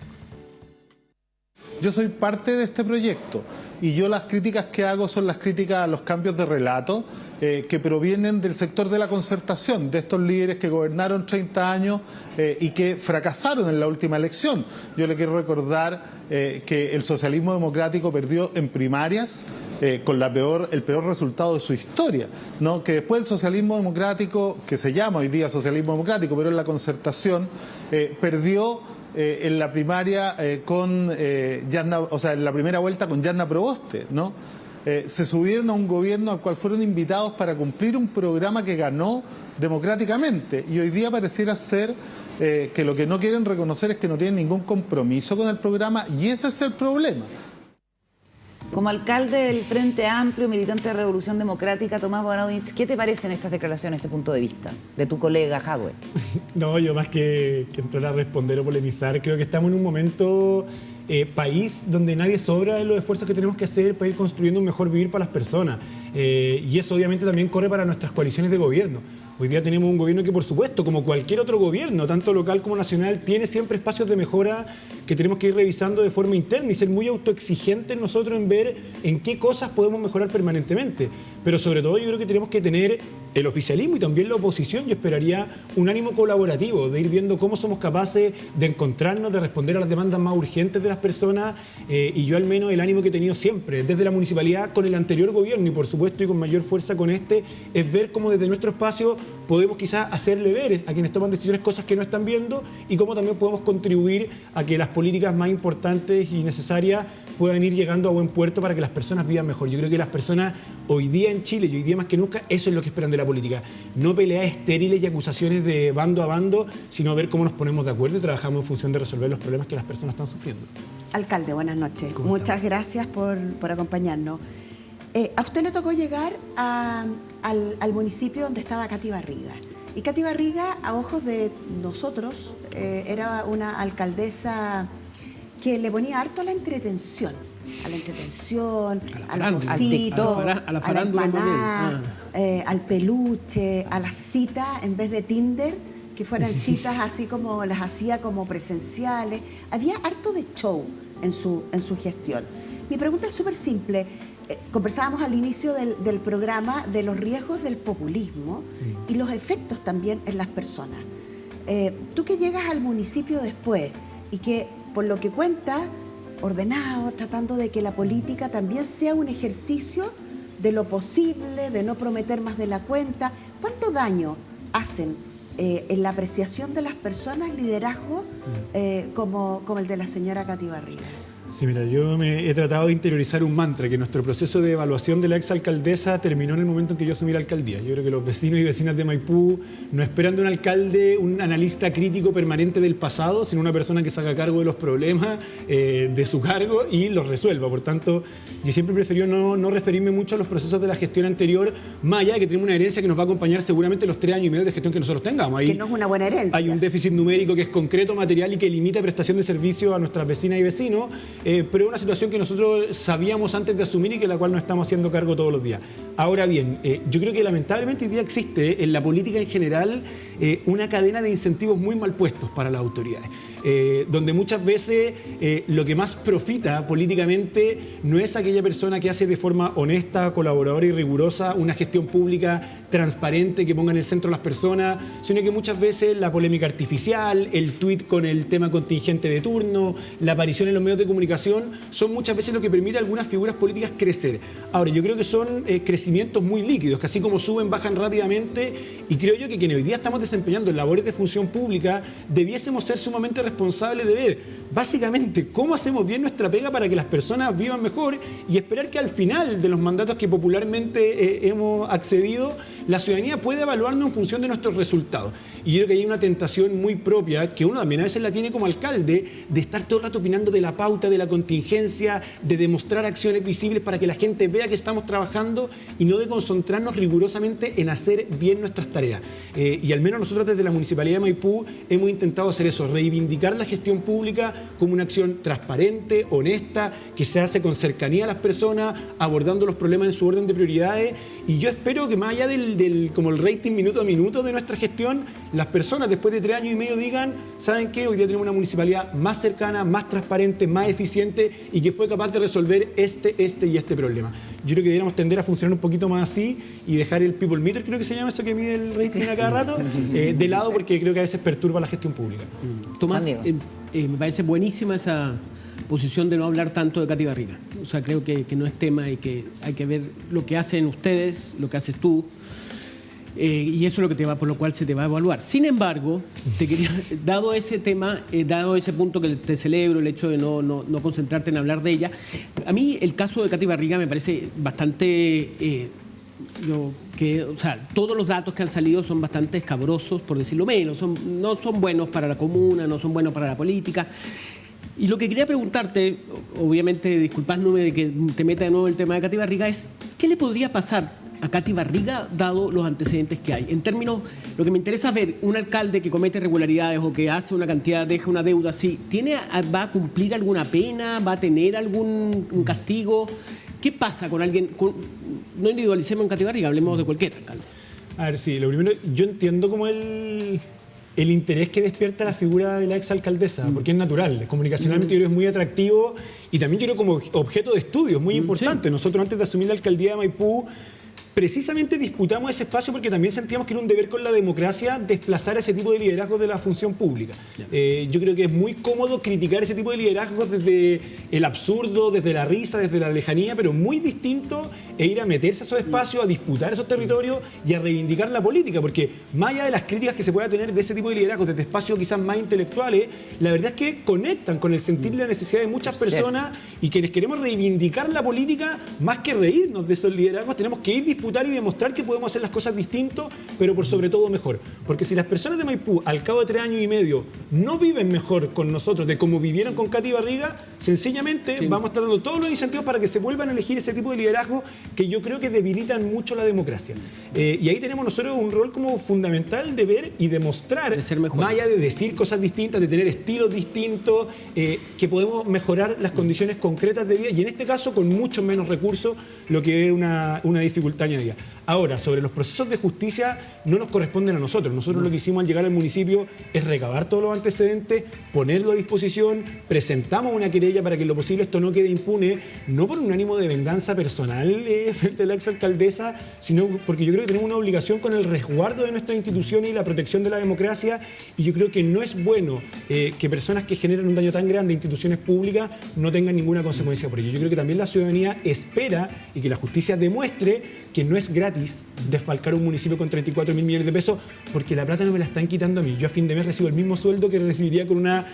Yo soy parte de este proyecto y yo las críticas que hago son las críticas a los cambios de relato que provienen del sector de la concertación, de estos líderes que gobernaron 30 años y que fracasaron en la última elección. Yo le quiero recordar que el socialismo democrático perdió en primarias con el peor resultado de su historia, ¿no? Que después el socialismo democrático, que se llama hoy día socialismo democrático, pero en la concertación, perdió en la primaria con Yanna, o sea, en la primera vuelta con Yanna Proboste, ¿no? Se subieron a un gobierno al cual fueron invitados para cumplir un programa que ganó democráticamente y hoy día pareciera ser que lo que no quieren reconocer es que no tienen ningún compromiso con el programa y ese es el problema. Como alcalde del Frente Amplio, militante de Revolución Democrática, Tomás Bodanovich, ¿qué te parecen estas declaraciones, este punto de vista de tu colega Jadwe? No, yo más que entrar a responder o polemizar, creo que estamos en un momento país donde nadie sobra de los esfuerzos que tenemos que hacer para ir construyendo un mejor vivir para las personas. Y eso obviamente también corre para nuestras coaliciones de gobierno. Hoy día tenemos un gobierno que, por supuesto, como cualquier otro gobierno, tanto local como nacional, tiene siempre espacios de mejora que tenemos que ir revisando de forma interna y ser muy autoexigentes nosotros en ver en qué cosas podemos mejorar permanentemente. Pero sobre todo yo creo que tenemos que tener el oficialismo y también la oposición, yo esperaría un ánimo colaborativo, de ir viendo cómo somos capaces de encontrarnos, de responder a las demandas más urgentes de las personas y yo al menos el ánimo que he tenido siempre, desde la municipalidad con el anterior gobierno y por supuesto y con mayor fuerza con este, es ver cómo desde nuestro espacio podemos quizás hacerle ver a quienes toman decisiones cosas que no están viendo y cómo también podemos contribuir a que las políticas más importantes y necesarias puedan ir llegando a buen puerto para que las personas vivan mejor. Yo creo que las personas hoy día en Chile y hoy día más que nunca, eso es lo que esperan de la política. No peleas estériles y acusaciones de bando a bando, sino ver cómo nos ponemos de acuerdo y trabajamos en función de resolver los problemas que las personas están sufriendo. Alcalde, buenas noches. Muchas gracias por acompañarnos. A usted le tocó llegar al municipio donde estaba Katy Barriga. Y Katy Barriga, a ojos de nosotros, era una alcaldesa que le ponía harto a la entretención, a los bolsitos, a la empanada, al peluche, a las citas en vez de Tinder, que fueran citas así como las hacía como presenciales. Había harto de show en su gestión. Mi pregunta es súper simple. Conversábamos al inicio del programa de los riesgos del populismo y los efectos también en las personas. Tú que llegas al municipio después y que, por lo que cuenta, ordenado, tratando de que la política también sea un ejercicio de lo posible, de no prometer más de la cuenta. ¿Cuánto daño hacen en la apreciación de las personas liderazgos como el de la señora Katy Barriga? Sí, mira, yo me he tratado de interiorizar un mantra, que nuestro proceso de evaluación de la exalcaldesa terminó en el momento en que yo asumí la alcaldía. Yo creo que los vecinos y vecinas de Maipú no esperan de un alcalde un analista crítico permanente del pasado, sino una persona que se haga cargo de los problemas de su cargo y los resuelva. Por tanto, yo siempre prefiero no referirme mucho a los procesos de la gestión anterior, más allá de que tenemos una herencia que nos va a acompañar seguramente los 3 años y medio de gestión que nosotros tengamos. Ahí que no es una buena herencia. Hay un déficit numérico que es concreto, material y que limita prestación de servicio a nuestras vecinas y vecinos. Pero es una situación que nosotros sabíamos antes de asumir y que la cual nos estamos haciendo cargo todos los días. Ahora bien, yo creo que lamentablemente hoy día existe en la política en general una cadena de incentivos muy mal puestos para las autoridades. Donde muchas veces lo que más profita políticamente no es aquella persona que hace de forma honesta, colaboradora y rigurosa una gestión pública transparente que ponga en el centro a las personas, sino que muchas veces la polémica artificial, el tuit con el tema contingente de turno, la aparición en los medios de comunicación, son muchas veces lo que permite a algunas figuras políticas crecer. Ahora, yo creo que son crecimientos crecimientos muy líquidos, que así como suben, bajan rápidamente, y creo yo que quienes hoy día estamos desempeñando labores de función pública debiésemos ser sumamente responsables de ver básicamente cómo hacemos bien nuestra pega para que las personas vivan mejor y esperar que al final de los mandatos que popularmente hemos accedido, la ciudadanía pueda evaluarnos en función de nuestros resultados. Y yo creo que hay una tentación muy propia, que uno también a veces la tiene como alcalde, de estar todo el rato opinando de la pauta, de la contingencia, de demostrar acciones visibles para que la gente vea que estamos trabajando y no de concentrarnos rigurosamente en hacer bien nuestras tareas. Y al menos nosotros desde la Municipalidad de Maipú hemos intentado hacer eso, reivindicar la gestión pública como una acción transparente, honesta, que se hace con cercanía a las personas, abordando los problemas en su orden de prioridades. Y yo espero que más allá como el rating minuto a minuto de nuestra gestión, las personas después de 3 años y medio digan, ¿saben qué? Hoy día tenemos una municipalidad más cercana, más transparente, más eficiente y que fue capaz de resolver este y este problema. Yo creo que deberíamos tender a funcionar un poquito más así y dejar el people meter, creo que se llama eso que mide el rating a cada rato, de lado, porque creo que a veces perturba la gestión pública. Tomás, me parece buenísima esa posición de no hablar tanto de Katy Barriga. O sea, creo que no es tema y que hay que ver lo que hacen ustedes, lo que haces tú, y eso es lo que por lo cual se te va a evaluar. Sin embargo, te quería, dado ese tema, dado ese punto que te celebro, el hecho de no concentrarte en hablar de ella, a mí el caso de Katy Barriga me parece bastante... o sea, todos los datos que han salido son bastante escabrosos, por decirlo menos, no son buenos para la comuna, no son buenos para la política. Y lo que quería preguntarte, obviamente disculpadme de que te meta de nuevo el tema de Katy Barriga, es ¿qué le podría pasar a Katy Barriga dado los antecedentes que hay? En términos, lo que me interesa es ver un alcalde que comete irregularidades o que hace una cantidad, deja una deuda así, ¿va a cumplir alguna pena? ¿Va a tener algún castigo? ¿Qué pasa con alguien? No individualicemos en Katy Barriga, hablemos de cualquier alcalde. A ver, sí, lo primero, yo entiendo como el interés que despierta la figura de la exalcaldesa, porque es natural, comunicacionalmente yo creo que es muy atractivo y también yo creo como objeto de estudio, es muy importante. Sí. Nosotros antes de asumir la alcaldía de Maipú, precisamente disputamos ese espacio porque también sentíamos que era un deber con la democracia desplazar a ese tipo de liderazgos de la función pública. Yo creo que es muy cómodo criticar ese tipo de liderazgos desde el absurdo, desde la risa, desde la lejanía, pero muy distinto es ir a meterse a esos espacios, a disputar esos territorios y a reivindicar la política, porque más allá de las críticas que se pueda tener de ese tipo de liderazgos desde espacios quizás más intelectuales, la verdad es que conectan con el sentir y la necesidad de muchas personas y quienes queremos reivindicar la política, más que reírnos de esos liderazgos, tenemos que ir disputar y demostrar que podemos hacer las cosas distintos, pero por sobre todo mejor. Porque si las personas de Maipú, al cabo de 3 años y medio, no viven mejor con nosotros de como vivieron con Katy Barriga, sencillamente vamos a estar dando todos los incentivos para que se vuelvan a elegir ese tipo de liderazgo que yo creo que debilitan mucho la democracia. Y ahí tenemos nosotros un rol como fundamental de ver y demostrar, más allá de decir cosas distintas, de tener estilos distintos, que podemos mejorar las condiciones concretas de vida y en este caso con mucho menos recursos, lo que es una dificultad añadida. Ahora, sobre los procesos de justicia no nos corresponden a nosotros. Nosotros lo que hicimos al llegar al municipio es recabar todos los antecedentes, ponerlo a disposición, presentamos una querella para que en lo posible esto no quede impune, no por un ánimo de venganza personal frente a la exalcaldesa, sino porque yo creo que tenemos una obligación con el resguardo de nuestras instituciones y la protección de la democracia, y yo creo que no es bueno que personas que generan un daño tan grande a instituciones públicas no tengan ninguna consecuencia por ello. Yo creo que también la ciudadanía espera y que la justicia demuestre que no es gratis desfalcar un municipio con 34.000 millones de pesos, porque la plata no me la están quitando a mí. Yo a fin de mes recibo el mismo sueldo que recibiría con una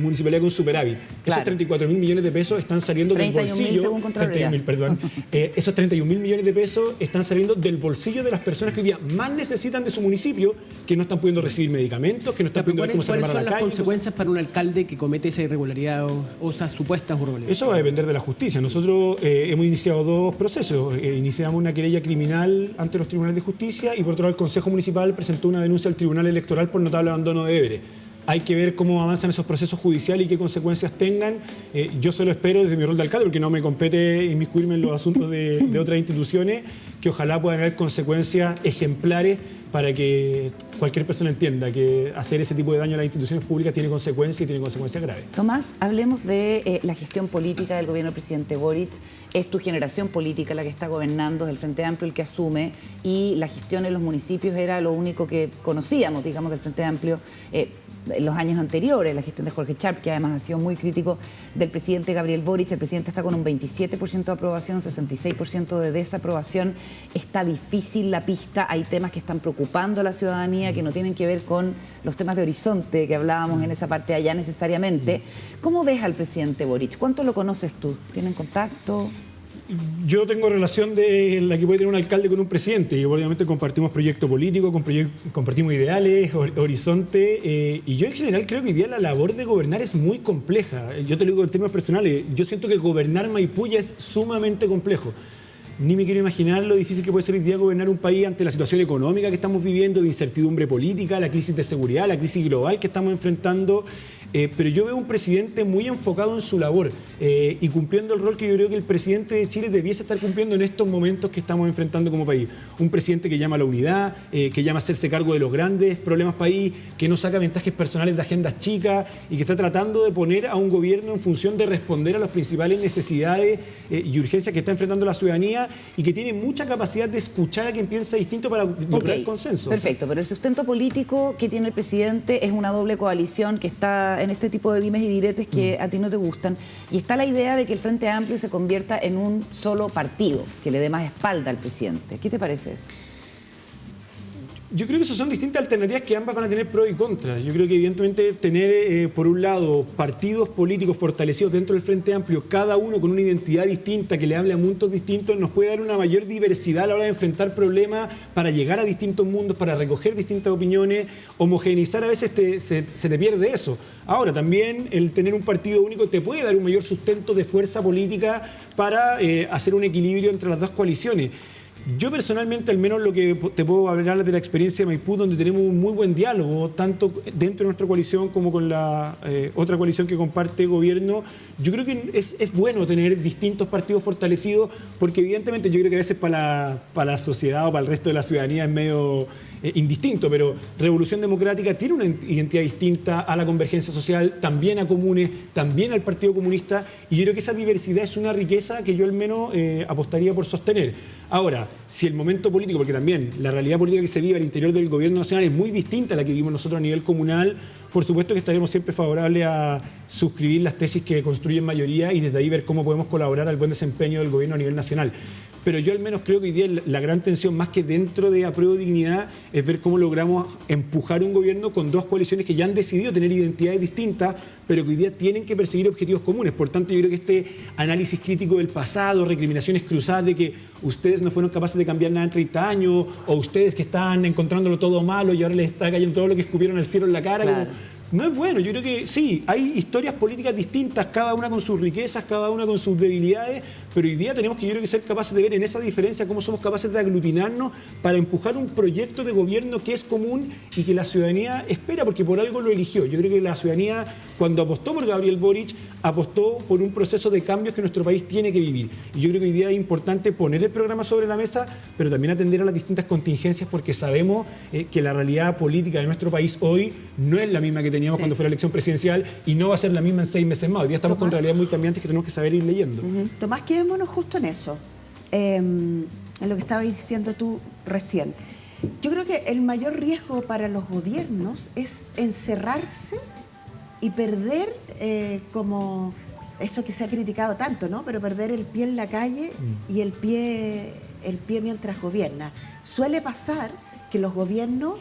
municipalidad con superávit. Claro. Esos 34.000 millones de pesos están saliendo del bolsillo... según Contraloría. 31.000, perdón. Esos 31.000 millones de pesos están saliendo del bolsillo de las personas que hoy día más necesitan de su municipio, que no están pudiendo recibir medicamentos, que no están pudiendo ver cómo se repara la calle. ¿Cuáles son las consecuencias para un alcalde que comete esa irregularidad o esas supuestas irregularidades? Eso va a depender de la justicia. Nosotros hemos iniciado 2 procesos. Iniciamos una querella criminal ante los tribunales de justicia y por otro lado el Consejo Municipal presentó una denuncia al Tribunal Electoral por notable abandono de deberes. Hay que ver cómo avanzan esos procesos judiciales y qué consecuencias tengan. Yo solo espero desde mi rol de alcalde, porque no me compete inmiscuirme en los asuntos de otras instituciones, que ojalá puedan haber consecuencias ejemplares para que cualquier persona entienda que hacer ese tipo de daño a las instituciones públicas tiene consecuencias y tiene consecuencias graves. Tomás, hablemos de la gestión política del gobierno del presidente Boric. Es tu generación política la que está gobernando, es el Frente Amplio el que asume, y la gestión en los municipios era lo único que conocíamos, digamos, del Frente Amplio en los años anteriores, la gestión de Jorge Sharp, que además ha sido muy crítico del presidente Gabriel Boric. El presidente está con un 27% de aprobación, 66% de desaprobación. Está difícil la pista, hay temas que están preocupando a la ciudadanía, que no tienen que ver con los temas de horizonte que hablábamos en esa parte de allá necesariamente. ¿Cómo ves al presidente Boric? ¿Cuánto lo conoces tú? ¿Tienen contacto? Yo tengo relación de la que puede tener un alcalde con un presidente, y obviamente compartimos proyecto político, compartimos ideales, horizonte, y yo en general creo que hoy día la labor de gobernar es muy compleja. Yo te lo digo en términos personales, yo siento que gobernar Maipú ya es sumamente complejo. Ni me quiero imaginar lo difícil que puede ser hoy día gobernar un país ante la situación económica que estamos viviendo, de incertidumbre política, la crisis de seguridad, la crisis global que estamos enfrentando. Pero yo veo un presidente muy enfocado en su labor y cumpliendo el rol que yo creo que el presidente de Chile debiese estar cumpliendo en estos momentos que estamos enfrentando como país. Un presidente que llama a la unidad, que llama a hacerse cargo de los grandes problemas país, que no saca ventajas personales de agendas chicas y que está tratando de poner a un gobierno en función de responder a las principales necesidades y urgencias que está enfrentando la ciudadanía, y que tiene mucha capacidad de escuchar a quien piensa distinto para lograr consenso. Perfecto, pero el sustento político que tiene el presidente es una doble coalición que está en este tipo de dimes y diretes que a ti no te gustan, y está la idea de que el Frente Amplio se convierta en un solo partido, que le dé más espalda al presidente. ¿Qué te parece eso? Yo creo que esas son distintas alternativas que ambas van a tener pros y contras. Yo creo que evidentemente tener, por un lado, partidos políticos fortalecidos dentro del Frente Amplio, cada uno con una identidad distinta, que le hable a mundos distintos, nos puede dar una mayor diversidad a la hora de enfrentar problemas, para llegar a distintos mundos, para recoger distintas opiniones. Homogeneizar a veces se te pierde eso. Ahora, también el tener un partido único te puede dar un mayor sustento de fuerza política para hacer un equilibrio entre las dos coaliciones. Yo personalmente, al menos lo que te puedo hablar de la experiencia de Maipú, donde tenemos un muy buen diálogo, tanto dentro de nuestra coalición como con la otra coalición que comparte gobierno. Yo creo que es bueno tener distintos partidos fortalecidos, porque evidentemente yo creo que a veces para la sociedad o para el resto de la ciudadanía es medio indistinto, pero Revolución Democrática tiene una identidad distinta a la Convergencia Social, también a Comunes, también al Partido Comunista, y yo creo que esa diversidad es una riqueza que yo al menos apostaría por sostener. Ahora, si el momento político, porque también la realidad política que se vive al interior del gobierno nacional es muy distinta a la que vivimos nosotros a nivel comunal, por supuesto que estaremos siempre favorables a suscribir las tesis que construyen mayoría y desde ahí ver cómo podemos colaborar al buen desempeño del gobierno a nivel nacional. Pero yo al menos creo que hoy día la gran tensión, más que dentro de Apruebo Dignidad, es ver cómo logramos empujar un gobierno con dos coaliciones que ya han decidido tener identidades distintas, pero que hoy día tienen que perseguir objetivos comunes. Por tanto, yo creo que este análisis crítico del pasado, recriminaciones cruzadas de que ustedes no fueron capaces de cambiar nada en 30 años, o ustedes que están encontrándolo todo malo y ahora les está cayendo todo lo que escupieron al cielo en la cara, claro. No es bueno. Yo creo que sí, hay historias políticas distintas, cada una con sus riquezas, cada una con sus debilidades, pero hoy día tenemos que, yo creo que ser capaces de ver en esa diferencia cómo somos capaces de aglutinarnos para empujar un proyecto de gobierno que es común y que la ciudadanía espera, porque por algo lo eligió. Yo creo que la ciudadanía, cuando apostó por Gabriel Boric, apostó por un proceso de cambios que nuestro país tiene que vivir. Y yo creo que hoy día es importante poner el programa sobre la mesa, pero también atender a las distintas contingencias, porque sabemos que la realidad política de nuestro país hoy no es la misma que teníamos cuando fue la elección presidencial, y no va a ser la misma en 6 meses más. Hoy día estamos con realidades muy cambiantes que tenemos que saber ir leyendo. Tomás, quedémonos justo en eso, en lo que estabas diciendo tú recién. Yo creo que el mayor riesgo para los gobiernos es encerrarse y perder, como eso que se ha criticado tanto, ¿no? Pero perder el pie en la calle y el pie mientras gobierna. Suele pasar que los gobiernos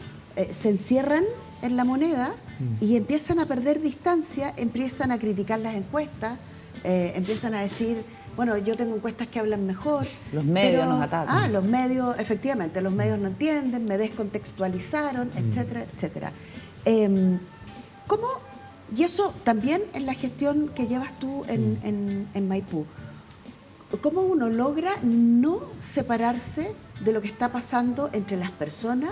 se encierran en la moneda y empiezan a perder distancia, empiezan a criticar las encuestas, empiezan a decir, bueno, yo tengo encuestas que hablan mejor. Los medios nos atacan. Los medios, efectivamente, los medios no entienden, me descontextualizaron, etcétera, etcétera. ¿Cómo? Y eso también en la gestión que llevas tú en Maipú. ¿Cómo uno logra no separarse de lo que está pasando entre las personas?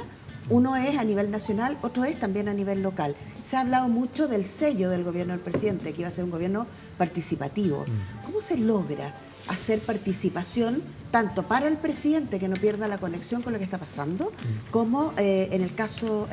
Uno es a nivel nacional, otro es también a nivel local. Se ha hablado mucho del sello del gobierno del presidente, que iba a ser un gobierno participativo. ¿Cómo se logra hacer participación tanto para el presidente, que no pierda la conexión con lo que está pasando, como en el caso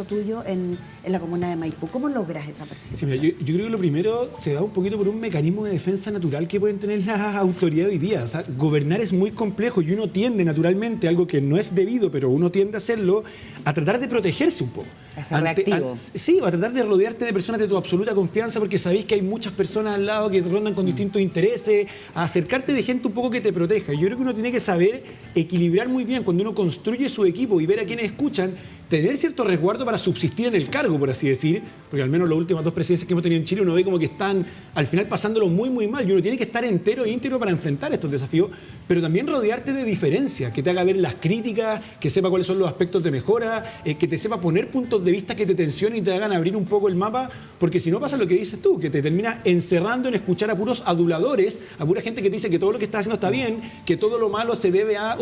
tuyo en la comuna de Maipú. ¿Cómo logras esa participación? Sí, mira, yo creo que lo primero se da un poquito por un mecanismo de defensa natural que pueden tener las autoridades hoy día. O sea, gobernar es muy complejo y uno tiende naturalmente, algo que no es debido, pero uno tiende a hacerlo, a tratar de protegerse un poco. A ser reactivo. Sí, a tratar de rodearte de personas de tu absoluta confianza, porque sabéis que hay muchas personas al lado que te rondan con distintos intereses, a acercarte de gente un poco que te proteja. Yo creo que uno tiene que saber equilibrar muy bien cuando uno construye su equipo y ver a quienes escuchan, tener cierto resguardo para subsistir en el cargo, por así decir, porque al menos las últimas 2 presidencias que hemos tenido en Chile uno ve como que están al final pasándolo muy, muy mal y uno tiene que estar entero e íntegro para enfrentar estos desafíos, pero también rodearte de diferencia, que te haga ver las críticas, que sepa cuáles son los aspectos de mejora, que te sepa poner puntos de vista que te tensionen y te hagan abrir un poco el mapa, porque si no pasa lo que dices tú, que te terminas encerrando en escuchar a puros aduladores, a pura gente que te dice que todo lo que estás haciendo está bien, que todo lo malo se debe a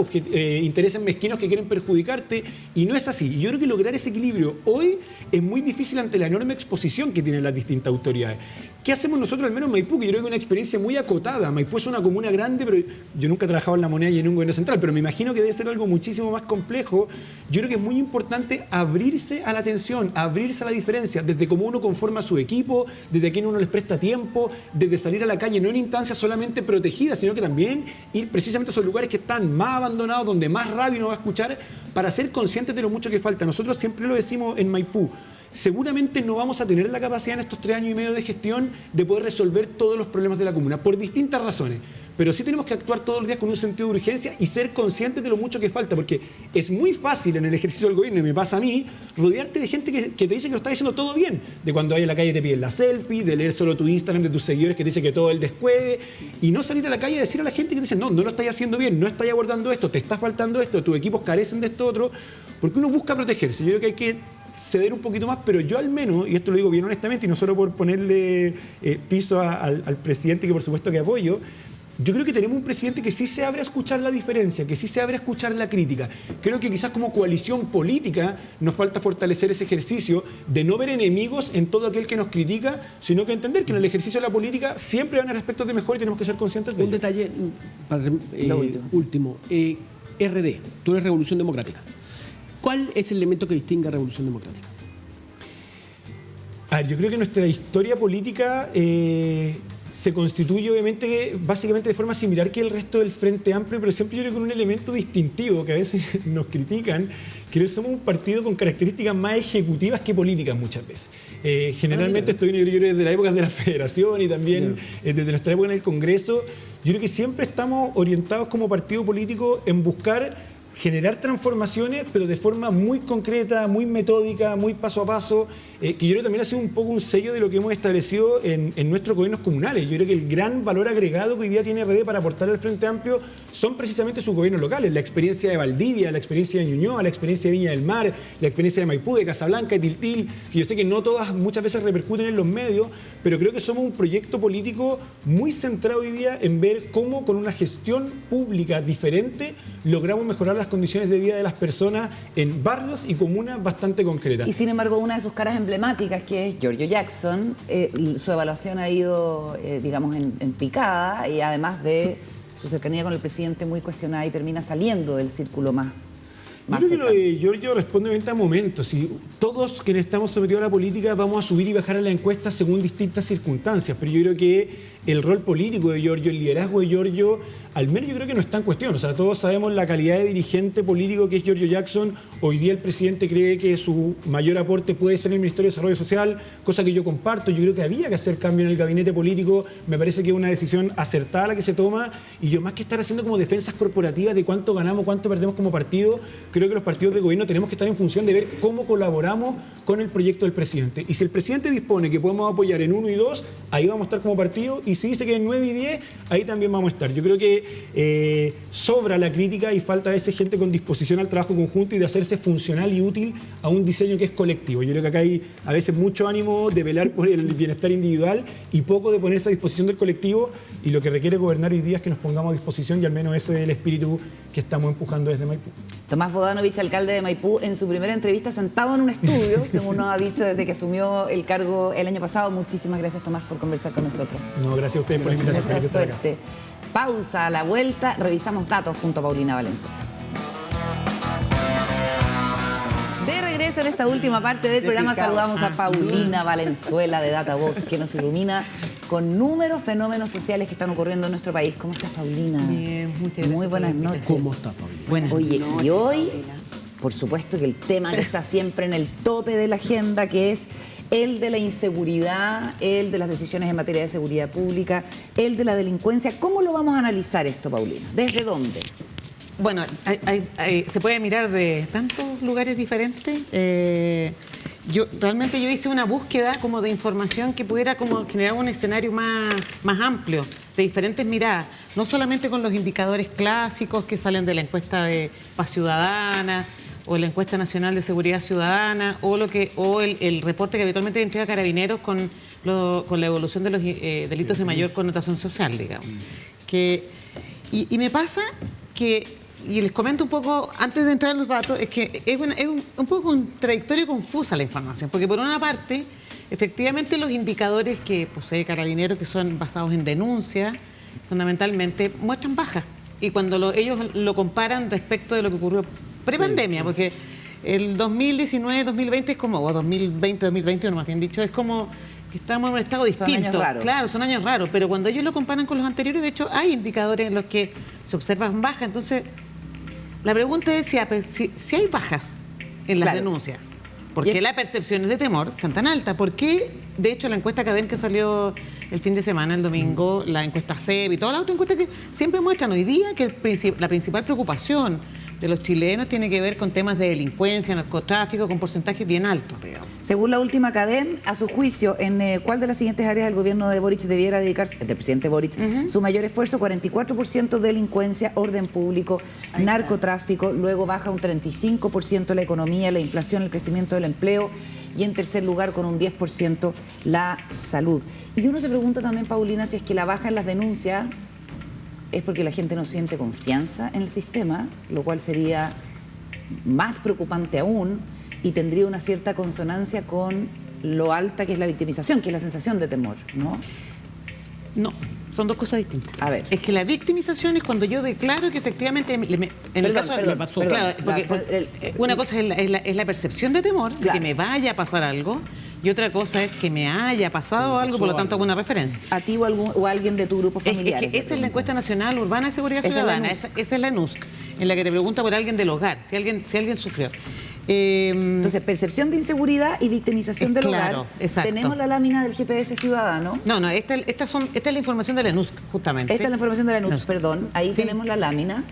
intereses mezquinos que quieren perjudicarte, y no es así. Y yo creo que lograr ese equilibrio hoy es muy difícil ante la enorme exposición que tienen las distintas autoridades. ¿Qué hacemos nosotros, al menos en Maipú? Que yo creo que es una experiencia muy acotada. Maipú es una comuna grande, pero yo nunca he trabajado en La Moneda y en un gobierno central, pero me imagino que debe ser algo muchísimo más complejo. Yo creo que es muy importante abrirse a la atención, abrirse a la diferencia, desde cómo uno conforma su equipo, desde a quién uno les presta tiempo, desde salir a la calle, no en instancias solamente protegidas, sino que también ir precisamente a esos lugares que están más abandonados, donde más rabia uno va a escuchar, para ser conscientes de lo mucho que falta. Nosotros siempre lo decimos en Maipú. Seguramente no vamos a tener la capacidad en estos 3 años y medio de gestión de poder resolver todos los problemas de la comuna, por distintas razones. Pero sí tenemos que actuar todos los días con un sentido de urgencia y ser conscientes de lo mucho que falta, porque es muy fácil en el ejercicio del gobierno, y me pasa a mí, rodearte de gente que te dice que lo está diciendo todo bien, de cuando hay en la calle te piden la selfie, de leer solo tu Instagram de tus seguidores que te dice que todo es el descueve, y no salir a la calle y decir a la gente que te dice, no lo estáis haciendo bien, no estáis abordando esto, te está faltando esto, tus equipos carecen de esto otro, porque uno busca protegerse. Yo creo que hay que ceder un poquito más, pero yo al menos, y esto lo digo bien honestamente y no solo por ponerle piso al presidente, que por supuesto que apoyo, yo creo que tenemos un presidente que sí se abre a escuchar la diferencia, que sí se abre a escuchar la crítica. Creo que quizás como coalición política nos falta fortalecer ese ejercicio de no ver enemigos en todo aquel que nos critica, sino que entender que en el ejercicio de la política siempre van a haber aspectos de mejora y tenemos que ser conscientes de ello. Un detalle último. RD, tú eres Revolución Democrática. ¿Cuál es el elemento que distingue a Revolución Democrática? A ver, yo creo que nuestra historia política se constituye obviamente básicamente de forma similar que el resto del Frente Amplio, pero siempre yo creo que con un elemento distintivo que a veces nos critican, que somos un partido con características más ejecutivas que políticas muchas veces. Generalmente estoy yo creo, desde la época de la Federación y también desde nuestra época en el Congreso, yo creo que siempre estamos orientados como partido político en buscar generar transformaciones, pero de forma muy concreta, muy metódica, muy paso a paso, que yo creo que también ha sido un poco un sello de lo que hemos establecido en nuestros gobiernos comunales. Yo creo que el gran valor agregado que hoy día tiene RD para aportar al Frente Amplio son precisamente sus gobiernos locales. La experiencia de Valdivia, la experiencia de Ñuñoa, la experiencia de Viña del Mar, la experiencia de Maipú, de Casablanca, de Tiltil, que yo sé que no todas muchas veces repercuten en los medios, pero creo que somos un proyecto político muy centrado hoy día en ver cómo con una gestión pública diferente logramos mejorar las condiciones de vida de las personas en barrios y comunas bastante concretas. Y sin embargo, una de sus caras emblemáticas, que es Giorgio Jackson, su evaluación ha ido, digamos, en picada, y además de su cercanía con el presidente muy cuestionada, y termina saliendo del círculo más Yo creo que lo de Giorgio responde obviamente a momentos. Si todos quienes estamos sometidos a la política vamos a subir y bajar a la encuesta según distintas circunstancias, pero yo creo que el rol político de Giorgio, el liderazgo de Giorgio, al menos yo creo que no está en cuestión. O sea, todos sabemos la calidad de dirigente político que es Giorgio Jackson. Hoy día el presidente cree que su mayor aporte puede ser el Ministerio de Desarrollo Social, cosa que yo comparto. Yo creo que había que hacer cambio en el gabinete político. Me parece que es una decisión acertada la que se toma, y yo, más que estar haciendo como defensas corporativas de cuánto ganamos, cuánto perdemos como partido, creo que los partidos de gobierno tenemos que estar en función de ver cómo colaboramos con el proyecto del presidente. Y si el presidente dispone que podemos apoyar en 1 y 2, ahí vamos a estar como partido, y si dice que en 9 y 10, ahí también vamos a estar. Yo creo que sobra la crítica y falta a veces gente con disposición al trabajo conjunto y de hacerse funcional y útil a un diseño que es colectivo. Yo creo que acá hay a veces mucho ánimo de velar por el bienestar individual y poco de ponerse a disposición del colectivo, y lo que requiere gobernar hoy día es que nos pongamos a disposición, y al menos ese es el espíritu que estamos empujando desde Maipú. Tomás Bodanovich, alcalde de Maipú, en su primera entrevista sentado en un estudio, según nos ha dicho desde que asumió el cargo el año pasado. Muchísimas gracias, Tomás, por conversar con nosotros. No, gracias a ustedes por la invitación. Mucha suerte. pausa. A la vuelta revisamos datos junto a Paulina Valenzuela. De regreso en esta última parte del programa saludamos a Paulina Valenzuela de DataVoz, que nos ilumina con números, fenómenos sociales que están ocurriendo en nuestro país. ¿Cómo estás, Paulina? Bien, muchas gracias. Muy buenas noches. ¿Cómo estás, Paulina? Buenas Oye, noches, y hoy, Paulina. por supuesto que el tema que está siempre en el tope de la agenda, que es el de la inseguridad, el de las decisiones en materia de seguridad pública, el de la delincuencia. ¿Cómo lo vamos a analizar esto, Paulina? ¿Desde dónde? Bueno, se puede mirar de tantos lugares diferentes. Realmente yo hice una búsqueda como de información que pudiera como generar un escenario más amplio, de diferentes miradas, no solamente con los indicadores clásicos que salen de la encuesta de Paz Ciudadana o la encuesta nacional de seguridad ciudadana o el reporte que habitualmente entrega Carabineros con la evolución de los delitos de mayor connotación social, digamos. Y me pasa que, y les comento un poco, antes de entrar en los datos, es que es un poco contradictorio y confusa la información, porque por una parte, efectivamente los indicadores que posee Carabineros, que son basados en denuncias, fundamentalmente muestran bajas. Y cuando ellos lo comparan respecto de lo que ocurrió prepandemia, porque el 2019-2020 es como, o 2020-2021 más bien dicho, es como que estamos en un estado distinto. Son años raros. Claro, son años raros, pero cuando ellos lo comparan con los anteriores, de hecho hay indicadores en los que se observan bajas. Entonces, la pregunta es si hay bajas en las denuncias. ¿Por qué la percepción de temor tan alta? ¿Por qué, de hecho, la encuesta Cadem que salió el fin de semana, el domingo, la encuesta CEP y todas las otras encuestas que siempre muestran hoy día que la principal preocupación de los chilenos tiene que ver con temas de delincuencia, narcotráfico, con porcentajes bien altos, digamos? Según la última Cadem, a su juicio, ¿en cuál de las siguientes áreas del gobierno de Boric debiera dedicarse, del presidente Boric, su mayor esfuerzo? 44% delincuencia, orden público, narcotráfico, luego baja un 35% la economía, la inflación, el crecimiento del empleo, y en tercer lugar, con un 10%, la salud. Y uno se pregunta también, Paulina, si es que la baja en las denuncias es porque la gente no siente confianza en el sistema, lo cual sería más preocupante aún y tendría una cierta consonancia con lo alta que es la victimización, que es la sensación de temor, ¿no? No, son dos cosas distintas. A ver. Es que la victimización es cuando yo declaro que efectivamente, en el caso de... Claro, porque una cosa es la percepción de temor, de que me vaya a pasar algo, y otra cosa es que me haya pasado algo, por lo tanto hago una referencia. ¿A ti o a alguien de tu grupo familiar? Es que esa es la encuesta nacional urbana de seguridad ciudadana, esa es la ENUSC, en la que te pregunta por alguien del hogar, si alguien sufrió. Entonces, percepción de inseguridad y victimización del claro, hogar. Exacto. Tenemos la lámina del GPS ciudadano. No, esta es la información de la ENUSC, justamente. Esta es la información de la ENUSC, perdón. Ahí tenemos la lámina.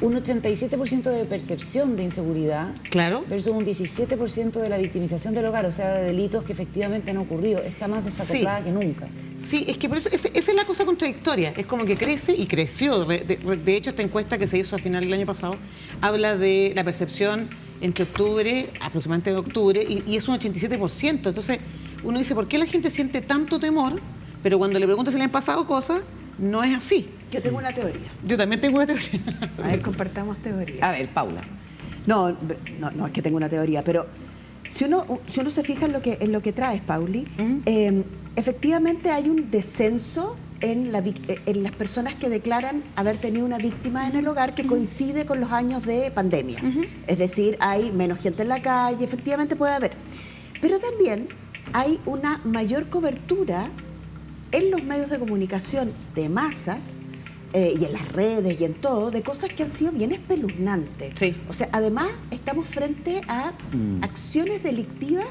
Un 87% de percepción de inseguridad, claro, versus un 17% de la victimización del hogar, o sea, de delitos que efectivamente han ocurrido. Está más desacoplada que nunca. Sí, es que por eso esa es la cosa contradictoria. Es como que crece y creció. De hecho, esta encuesta que se hizo al final del año pasado habla de la percepción entre octubre, aproximadamente de octubre, y es un 87%. Entonces, uno dice, ¿por qué la gente siente tanto temor? Pero cuando le pregunta si le han pasado cosas, no es así. Yo tengo una teoría. Yo también tengo una teoría. A ver, compartamos teoría. A ver, Paula. No es que tengo una teoría, pero si uno se fija en lo que traes, Pauli, efectivamente hay un descenso en las personas que declaran haber tenido una víctima en el hogar que coincide con los años de pandemia. Es decir, hay menos gente en la calle, efectivamente puede haber. Pero también hay una mayor cobertura en los medios de comunicación de masas y en las redes y en todo, de cosas que han sido bien espeluznantes. Sí. O sea, además estamos frente a acciones delictivas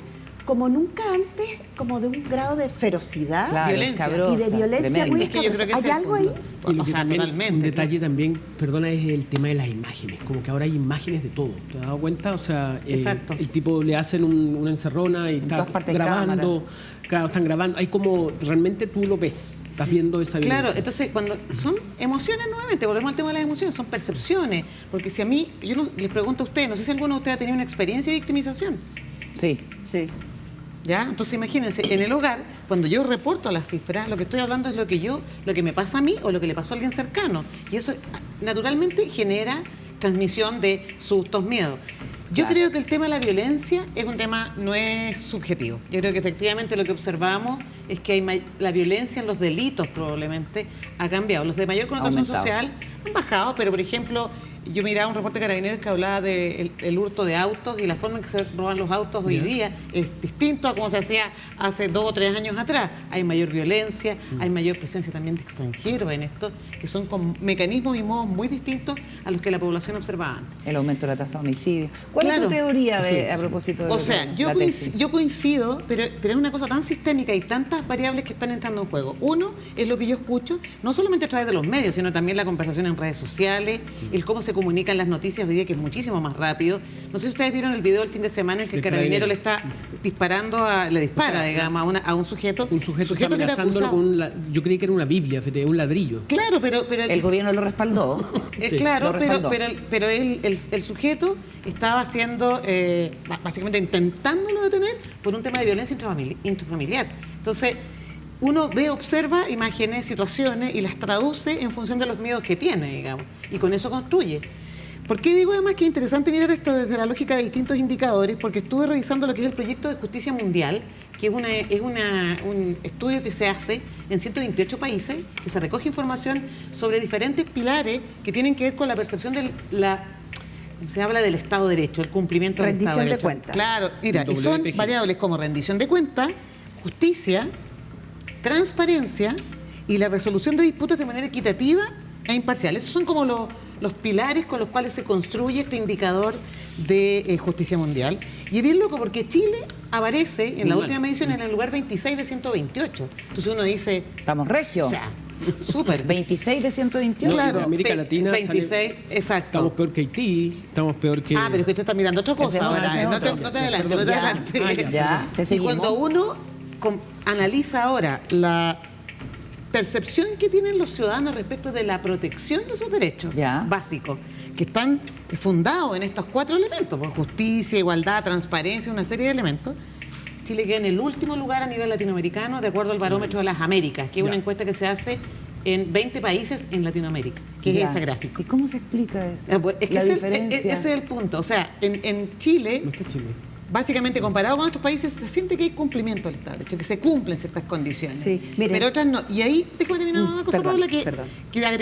como nunca antes, como de un grado de ferocidad, violencia, y de violencia muy escabrosa. ¿Hay algo ahí? Y lo O que sea, también, totalmente. un detalle también, perdona, es el tema de las imágenes. Como que ahora hay imágenes de todo. ¿Te has dado cuenta? O sea, el tipo le hacen una encerrona y está grabando. Claro, están grabando. Hay como, realmente tú lo ves. Estás viendo esa violencia. Claro, entonces cuando son emociones nuevamente, volvemos al tema de las emociones, son percepciones. Porque si a mí, les pregunto a ustedes, no sé si alguno de ustedes ha tenido una experiencia de victimización. Sí. Sí. ¿Ya? Entonces imagínense, en el hogar, cuando yo reporto las cifras, lo que estoy hablando es lo que me pasa a mí o lo que le pasó a alguien cercano. Y eso naturalmente genera transmisión de sustos, miedos. Yo creo que el tema de la violencia es un tema, no es subjetivo. Yo creo que efectivamente lo que observamos es que la violencia en los delitos probablemente ha cambiado. Los de mayor connotación social han bajado, pero por ejemplo, yo miraba un reporte de Carabineros que hablaba del hurto de autos y la forma en que se roban los autos hoy día es distinto a como se hacía hace 2 o 3 años atrás. Hay mayor violencia, hay mayor presencia también de extranjeros en esto, que son con mecanismos y modos muy distintos a los que la población observaba antes. El aumento de la tasa de homicidio. ¿Cuál es tu teoría a propósito de o sea, yo coincido, pero es una cosa tan sistémica y tantas variables que están entrando en juego. Uno es lo que yo escucho, no solamente a través de los medios, sino también la conversación en redes sociales, el cómo se comunican las noticias hoy día, que es muchísimo más rápido. No sé si ustedes vieron el video el fin de semana en el que el carabinero le está disparando, digamos, a un sujeto. Un sujeto está amenazándolo con yo creí que era una Biblia, un ladrillo. Claro, pero el gobierno lo respaldó. Claro, pero el sujeto estaba haciendo, básicamente intentándolo detener por un tema de violencia intrafamiliar. Entonces, uno observa imágenes, situaciones y las traduce en función de los miedos que tiene, digamos, y con eso construye. ¿Por qué digo además que es interesante mirar esto desde la lógica de distintos indicadores? Porque estuve revisando lo que es el proyecto de justicia mundial, que es un estudio que se hace en 128 países, que se recoge información sobre diferentes pilares que tienen que ver con la percepción de se habla del Estado de Derecho, el cumplimiento del Estado de Derecho. Rendición de cuentas. Claro, mira, y son variables como rendición de cuentas, justicia, transparencia y la resolución de disputas de manera equitativa e imparcial. Esos son como los pilares con los cuales se construye este indicador de justicia mundial. Y es bien loco porque Chile aparece en la última medición en el lugar 26 de 128. Entonces uno dice... Estamos regios. O sea, súper. 26 de 128. No, claro, en América Latina 26, exacto. Estamos peor que Haití, estamos peor que... pero es que usted está mirando otra cosa ahora. No te adelante, Ya, te y seguimos. cuando uno analiza ahora la percepción que tienen los ciudadanos respecto de la protección de sus derechos básicos, que están fundados en estos 4 elementos, por justicia, igualdad, transparencia, una serie de elementos, Chile queda en el último lugar a nivel latinoamericano, de acuerdo al Barómetro de las Américas, que es una encuesta que se hace en 20 países en Latinoamérica, que es ese gráfico. ¿Y cómo se explica eso? Es que ese es el punto. O sea, en Chile... No está Chile. Básicamente, comparado con otros países, se siente que hay cumplimiento del Estado de Derecho, que se cumplen ciertas condiciones. Sí, miren. Pero otras no. Y ahí, déjame terminar una cosa, Paula, que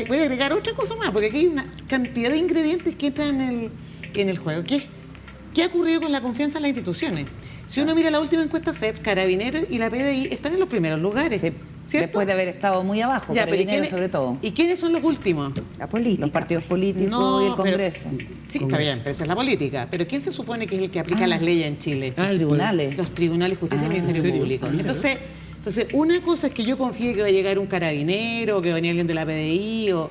voy a agregar otra cosa más, porque aquí hay una cantidad de ingredientes que entran en el juego. ¿Qué ha ocurrido con la confianza en las instituciones? Si uno mira la última encuesta CEP, Carabineros y la PDI están en los primeros lugares. Sí. Después de haber estado muy abajo, Carabineros sobre todo. ¿Y quiénes son los últimos? La política. Los partidos políticos y el Congreso. Sí, está bien, pero esa es la política. Pero ¿quién se supone que es el que aplica las leyes en Chile? Los tribunales. Los tribunales, justicia y Ministerio Público. Entonces, una cosa es que yo confíe que va a llegar un carabinero, o que va a venir alguien de la PDI, o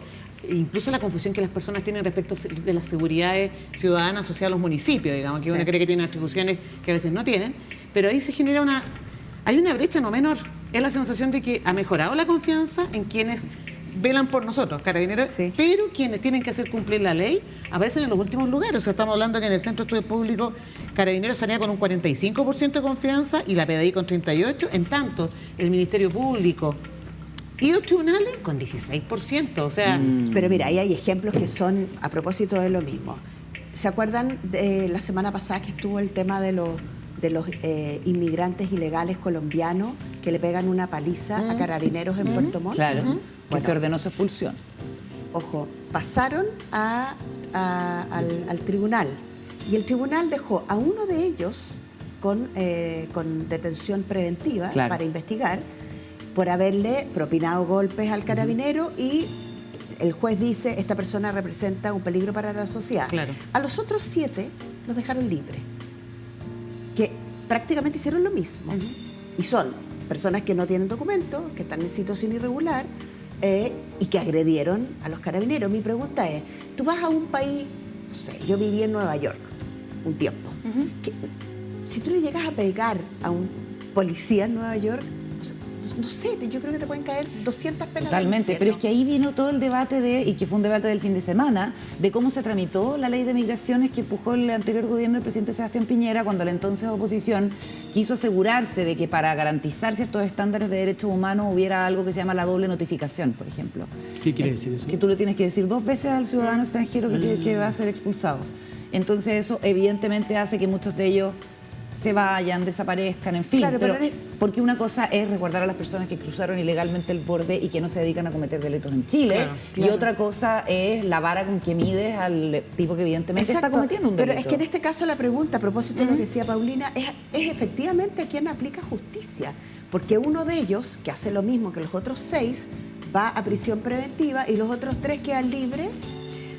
incluso la confusión que las personas tienen respecto de las seguridades ciudadanas asociadas a los municipios, digamos, que uno cree que tienen atribuciones que a veces no tienen, pero ahí se genera hay una brecha no menor. Es la sensación de que ha mejorado la confianza en quienes velan por nosotros, Carabineros, pero quienes tienen que hacer cumplir la ley aparecen en los últimos lugares. O sea, estamos hablando que en el Centro de Estudios Públicos Carabineros salía con un 45% de confianza y la PDI con 38%, en tanto el Ministerio Público y los tribunales con 16%. O sea... Pero mira, ahí hay ejemplos que son a propósito de lo mismo. ¿Se acuerdan de la semana pasada que estuvo el tema de los inmigrantes ilegales colombianos que le pegan una paliza a Carabineros en Puerto Montt? Claro, que se ordenó su expulsión. Ojo, pasaron al tribunal y el tribunal dejó a uno de ellos con detención preventiva para investigar por haberle propinado golpes al carabinero y el juez dice esta persona representa un peligro para la sociedad. Claro. A los otros 7 los dejaron libres, que prácticamente hicieron lo mismo. Y son personas que no tienen documentos, que están en situación irregular y que agredieron a los carabineros. Mi pregunta es, tú vas a un país, no sé, yo viví en Nueva York un tiempo, que, si tú le llegas a pegar a un policía en Nueva York, no sé, yo creo que te pueden caer 200 penas. Totalmente, pero es que ahí vino todo el debate y que fue un debate del fin de semana, de cómo se tramitó la ley de migraciones que empujó el anterior gobierno del presidente Sebastián Piñera, cuando la entonces oposición quiso asegurarse de que para garantizar ciertos estándares de derechos humanos hubiera algo que se llama la doble notificación, por ejemplo. ¿Qué quiere decir eso? Que tú le tienes que decir 2 veces al ciudadano extranjero que va a ser expulsado. Entonces eso evidentemente hace que muchos de ellos se vayan, desaparezcan, en fin. Claro, pero porque una cosa es resguardar a las personas que cruzaron ilegalmente el borde y que no se dedican a cometer delitos en Chile, y otra cosa es la vara con que mides al tipo que evidentemente está cometiendo un delito. Pero es que en este caso la pregunta, a propósito de lo que decía Paulina, es efectivamente quién aplica justicia. Porque uno de ellos, que hace lo mismo que los otros 6, va a prisión preventiva y los otros 3 quedan libres.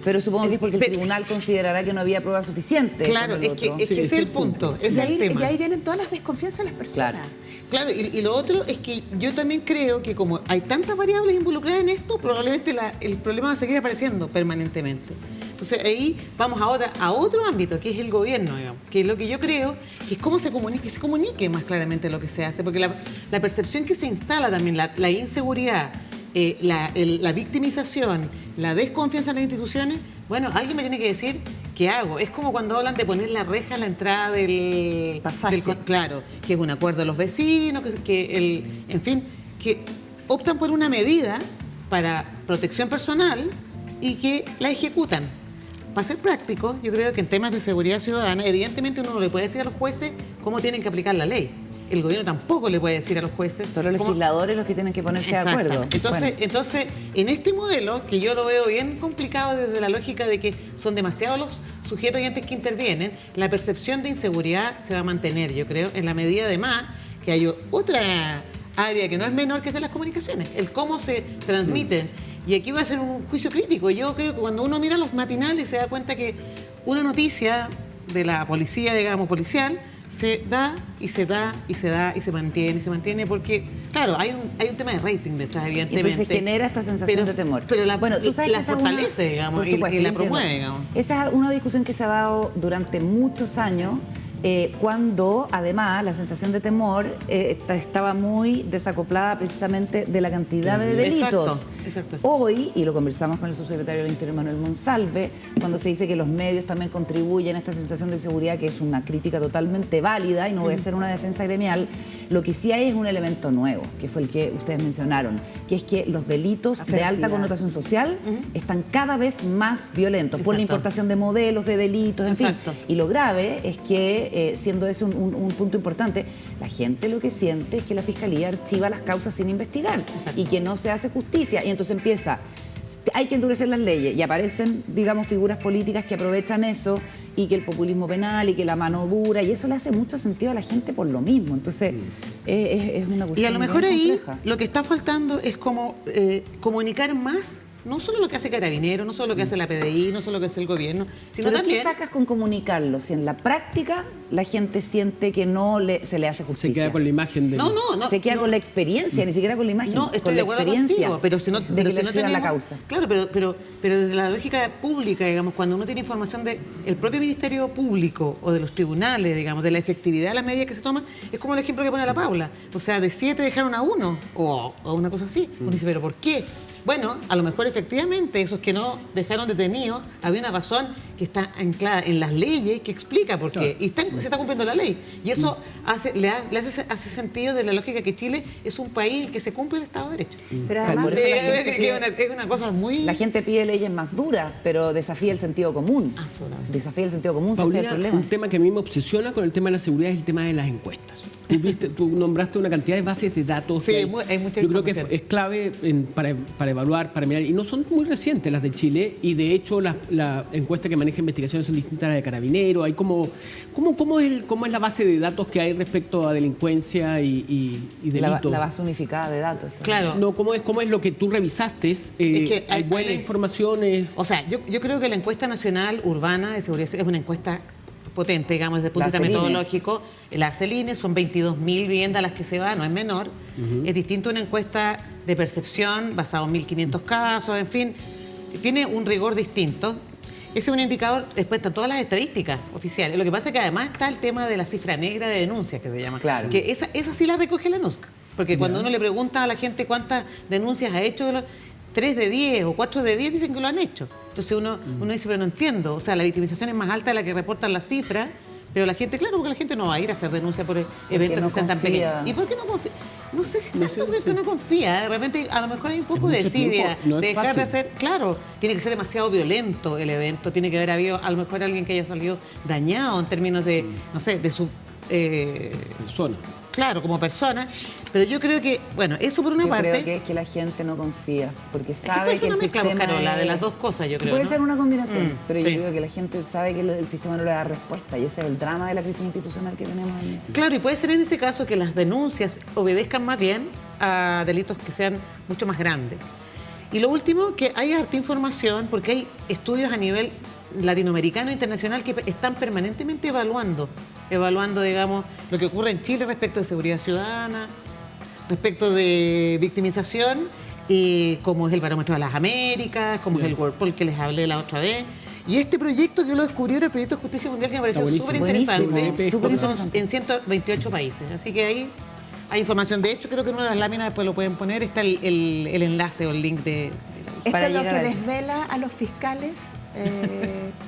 Pero supongo que es porque el tribunal considerará que no había prueba suficiente. Claro, es que ese es el punto. Ese es el tema. Y ahí vienen todas las desconfianzas de las personas. Claro, y lo otro es que yo también creo que como hay tantas variables involucradas en esto, probablemente el problema va a seguir apareciendo permanentemente. Entonces ahí vamos a otro ámbito, que es el gobierno, digamos, que es lo que yo creo que es cómo se comunique más claramente lo que se hace, porque la percepción que se instala también, la inseguridad, la victimización, la desconfianza en las instituciones, bueno, alguien me tiene que decir qué hago. Es como cuando hablan de poner la reja a la entrada del pasaje. Claro, que es un acuerdo de los vecinos, en fin, que optan por una medida para protección personal y que la ejecutan. Para ser práctico, yo creo que en temas de seguridad ciudadana, evidentemente uno no le puede decir a los jueces cómo tienen que aplicar la ley. El gobierno tampoco le puede decir a los jueces. Son los legisladores los que tienen que ponerse de acuerdo. Entonces, en este modelo, que yo lo veo bien complicado desde la lógica de que son demasiados los sujetos y entes que intervienen, la percepción de inseguridad se va a mantener, yo creo, en la medida además que hay otra área que no es menor, que es de las comunicaciones, el cómo se transmiten. Y aquí voy a hacer un juicio crítico. Yo creo que cuando uno mira los matinales se da cuenta que una noticia de la policía, digamos, policial, se da y se da y se da y se mantiene porque, claro, hay un tema de rating detrás, evidentemente. Entonces genera esta sensación de temor. Pero tú sabes la que fortalece, digamos, y la promueve, digamos. Esa es una discusión que se ha dado durante muchos años, cuando además la sensación de temor estaba muy desacoplada precisamente de la cantidad de delitos. Exacto. Hoy, y lo conversamos con el subsecretario del Interior Manuel Monsalve, cuando se dice que los medios también contribuyen a esta sensación de inseguridad, que es una crítica totalmente válida y no voy a hacer una defensa gremial, lo que sí hay es un elemento nuevo, que fue el que ustedes mencionaron, que es que los delitos de alta connotación social están cada vez más violentos por la importación de modelos de delitos, en fin. Y lo grave es que, siendo ese un punto importante, la gente lo que siente es que la Fiscalía archiva las causas sin investigar y que no se hace justicia. Y entonces hay que endurecer las leyes y aparecen, digamos, figuras políticas que aprovechan eso y que el populismo penal y que la mano dura, y eso le hace mucho sentido a la gente por lo mismo. Entonces es una cuestión. Y a lo mejor ahí compleja. lo que está faltando es como comunicar más, no solo lo que hace Carabineros, no solo lo que hace la PDI, no solo lo que hace el gobierno, sino pero también... ¿qué sacas con comunicarlo? Si en la práctica la gente siente que no se le hace justicia. Se queda con la imagen de... No, se queda con la experiencia, ni siquiera con la imagen. No, estoy con de la acuerdo experiencia contigo, pero si no, de que le archivan la tenemos causa. Claro, pero desde la lógica pública, digamos, cuando uno tiene información del propio Ministerio Público o de los tribunales, digamos, de la efectividad de las medidas que se toman, es como el ejemplo que pone la Paula. O sea, de 7 dejaron a 1 o una cosa así. Uno dice, ¿pero por qué? Bueno, a lo mejor efectivamente esos que no dejaron detenidos, había una razón que está anclada en las leyes que explica por qué. Y se está cumpliendo la ley. Y eso hace sentido de la lógica que Chile es un país que se cumple el Estado de Derecho. Pero además, es una cosa muy... La gente pide leyes más duras, pero desafía el sentido común. Absolutamente. Desafía el sentido común, Paulina, ese es el problema. un tema que a mí me obsesiona con el tema de la seguridad es el tema de las encuestas. Tú nombraste una cantidad de bases de datos. Sí, hay mucha yo creo que información. es clave para evaluar, para mirar. Y no son muy recientes las de Chile. Y de hecho, la encuesta que maneja investigaciones son distintas a las de Carabineros. Hay ¿cómo es la base de datos que hay respecto a delincuencia y delitos? La base unificada de datos. Claro. No, ¿cómo es lo que tú revisaste? Es que hay buena información. O sea, yo creo que la encuesta nacional urbana de seguridad es una encuesta potente, digamos, desde el punto de vista metodológico. La CELINE son 22.000 viviendas a las que se va, no es menor. Es distinto a una encuesta de percepción basada en 1.500 casos, en fin, tiene un rigor distinto. Ese es un indicador, después están todas las estadísticas oficiales. Lo que pasa es que además está el tema de la cifra negra de denuncias, que se llama. Claro. Que esa sí la recoge la NUSC. Porque cuando uno le pregunta a la gente cuántas denuncias ha hecho, 3 de 10 o 4 de 10 dicen que lo han hecho. Entonces uno dice, pero no entiendo. O sea, la victimización es más alta de la que reportan las cifras, pero la gente, claro, porque la gente no va a ir a hacer denuncia por eventos que sean tan pequeños. ¿Y por qué no confía? No sé si No tanto sé, que sí. uno confía, de repente a lo mejor hay un poco Es de mucho desidia, tiempo, no es de dejar de fácil. hacer, claro, tiene que ser demasiado violento el evento, tiene que haber habido a lo mejor alguien que haya salido dañado en términos de, no sé, de su... Persona. claro, como persona, pero yo creo que, bueno, eso por una Yo parte... creo que es que la gente no confía, porque es que sabe puede que ser el una mezcla, sistema Carola, de es- las dos cosas, yo creo, Puede ¿no? ser una combinación, pero yo sí. creo que la gente sabe que el sistema no le da respuesta y ese es el drama de la crisis institucional que tenemos. Claro, y puede ser en ese caso que las denuncias obedezcan más bien a delitos que sean mucho más grandes. Y lo último, que hay harta información, porque hay estudios a nivel latinoamericano e internacional que están permanentemente evaluando, digamos, lo que ocurre en Chile respecto de seguridad ciudadana, respecto de victimización, como es el Barómetro de las Américas, como es el World Poll que les hablé la otra vez. Y este proyecto que yo lo descubrí era el proyecto de Justicia Mundial que me pareció Está súper buenísimo. interesante, Buenísimo, porque súper son interesante. en 128 países. Así que ahí hay información. De hecho, creo que en una de las láminas después lo pueden poner, está el enlace o el link de Esto Para es lo llegar que a eso. desvela a los fiscales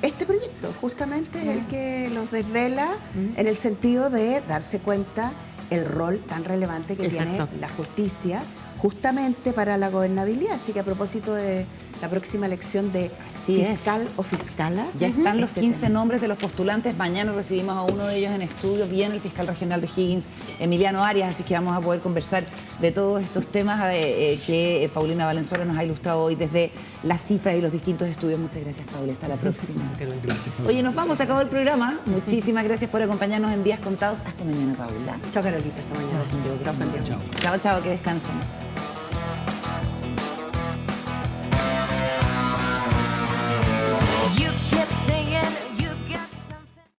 este proyecto, justamente es el que los desvela en el sentido de darse cuenta el rol tan relevante que tiene Exacto. la justicia justamente para la gobernabilidad. Así que a propósito de la próxima elección de Así es. fiscal o fiscala, Ya están los este 15 tema. nombres de los postulantes. Mañana recibimos a uno de ellos en estudio. Viene el fiscal regional de Higgins, Emiliano Arias. Así que vamos a poder conversar de todos estos temas que Paulina Valenzuela nos ha ilustrado hoy desde las cifras y los distintos estudios. Muchas gracias, Paula. Hasta la próxima. Gracias, Pablo. Oye, nos vamos. Se acabó el programa. Muchísimas gracias por acompañarnos en Días Contados. Hasta mañana, Paula. Chao, Carolita, hasta mañana. Chao, Juan Diego, que Chao, Juan estés Diego. bien. Chao, chao, que descansen.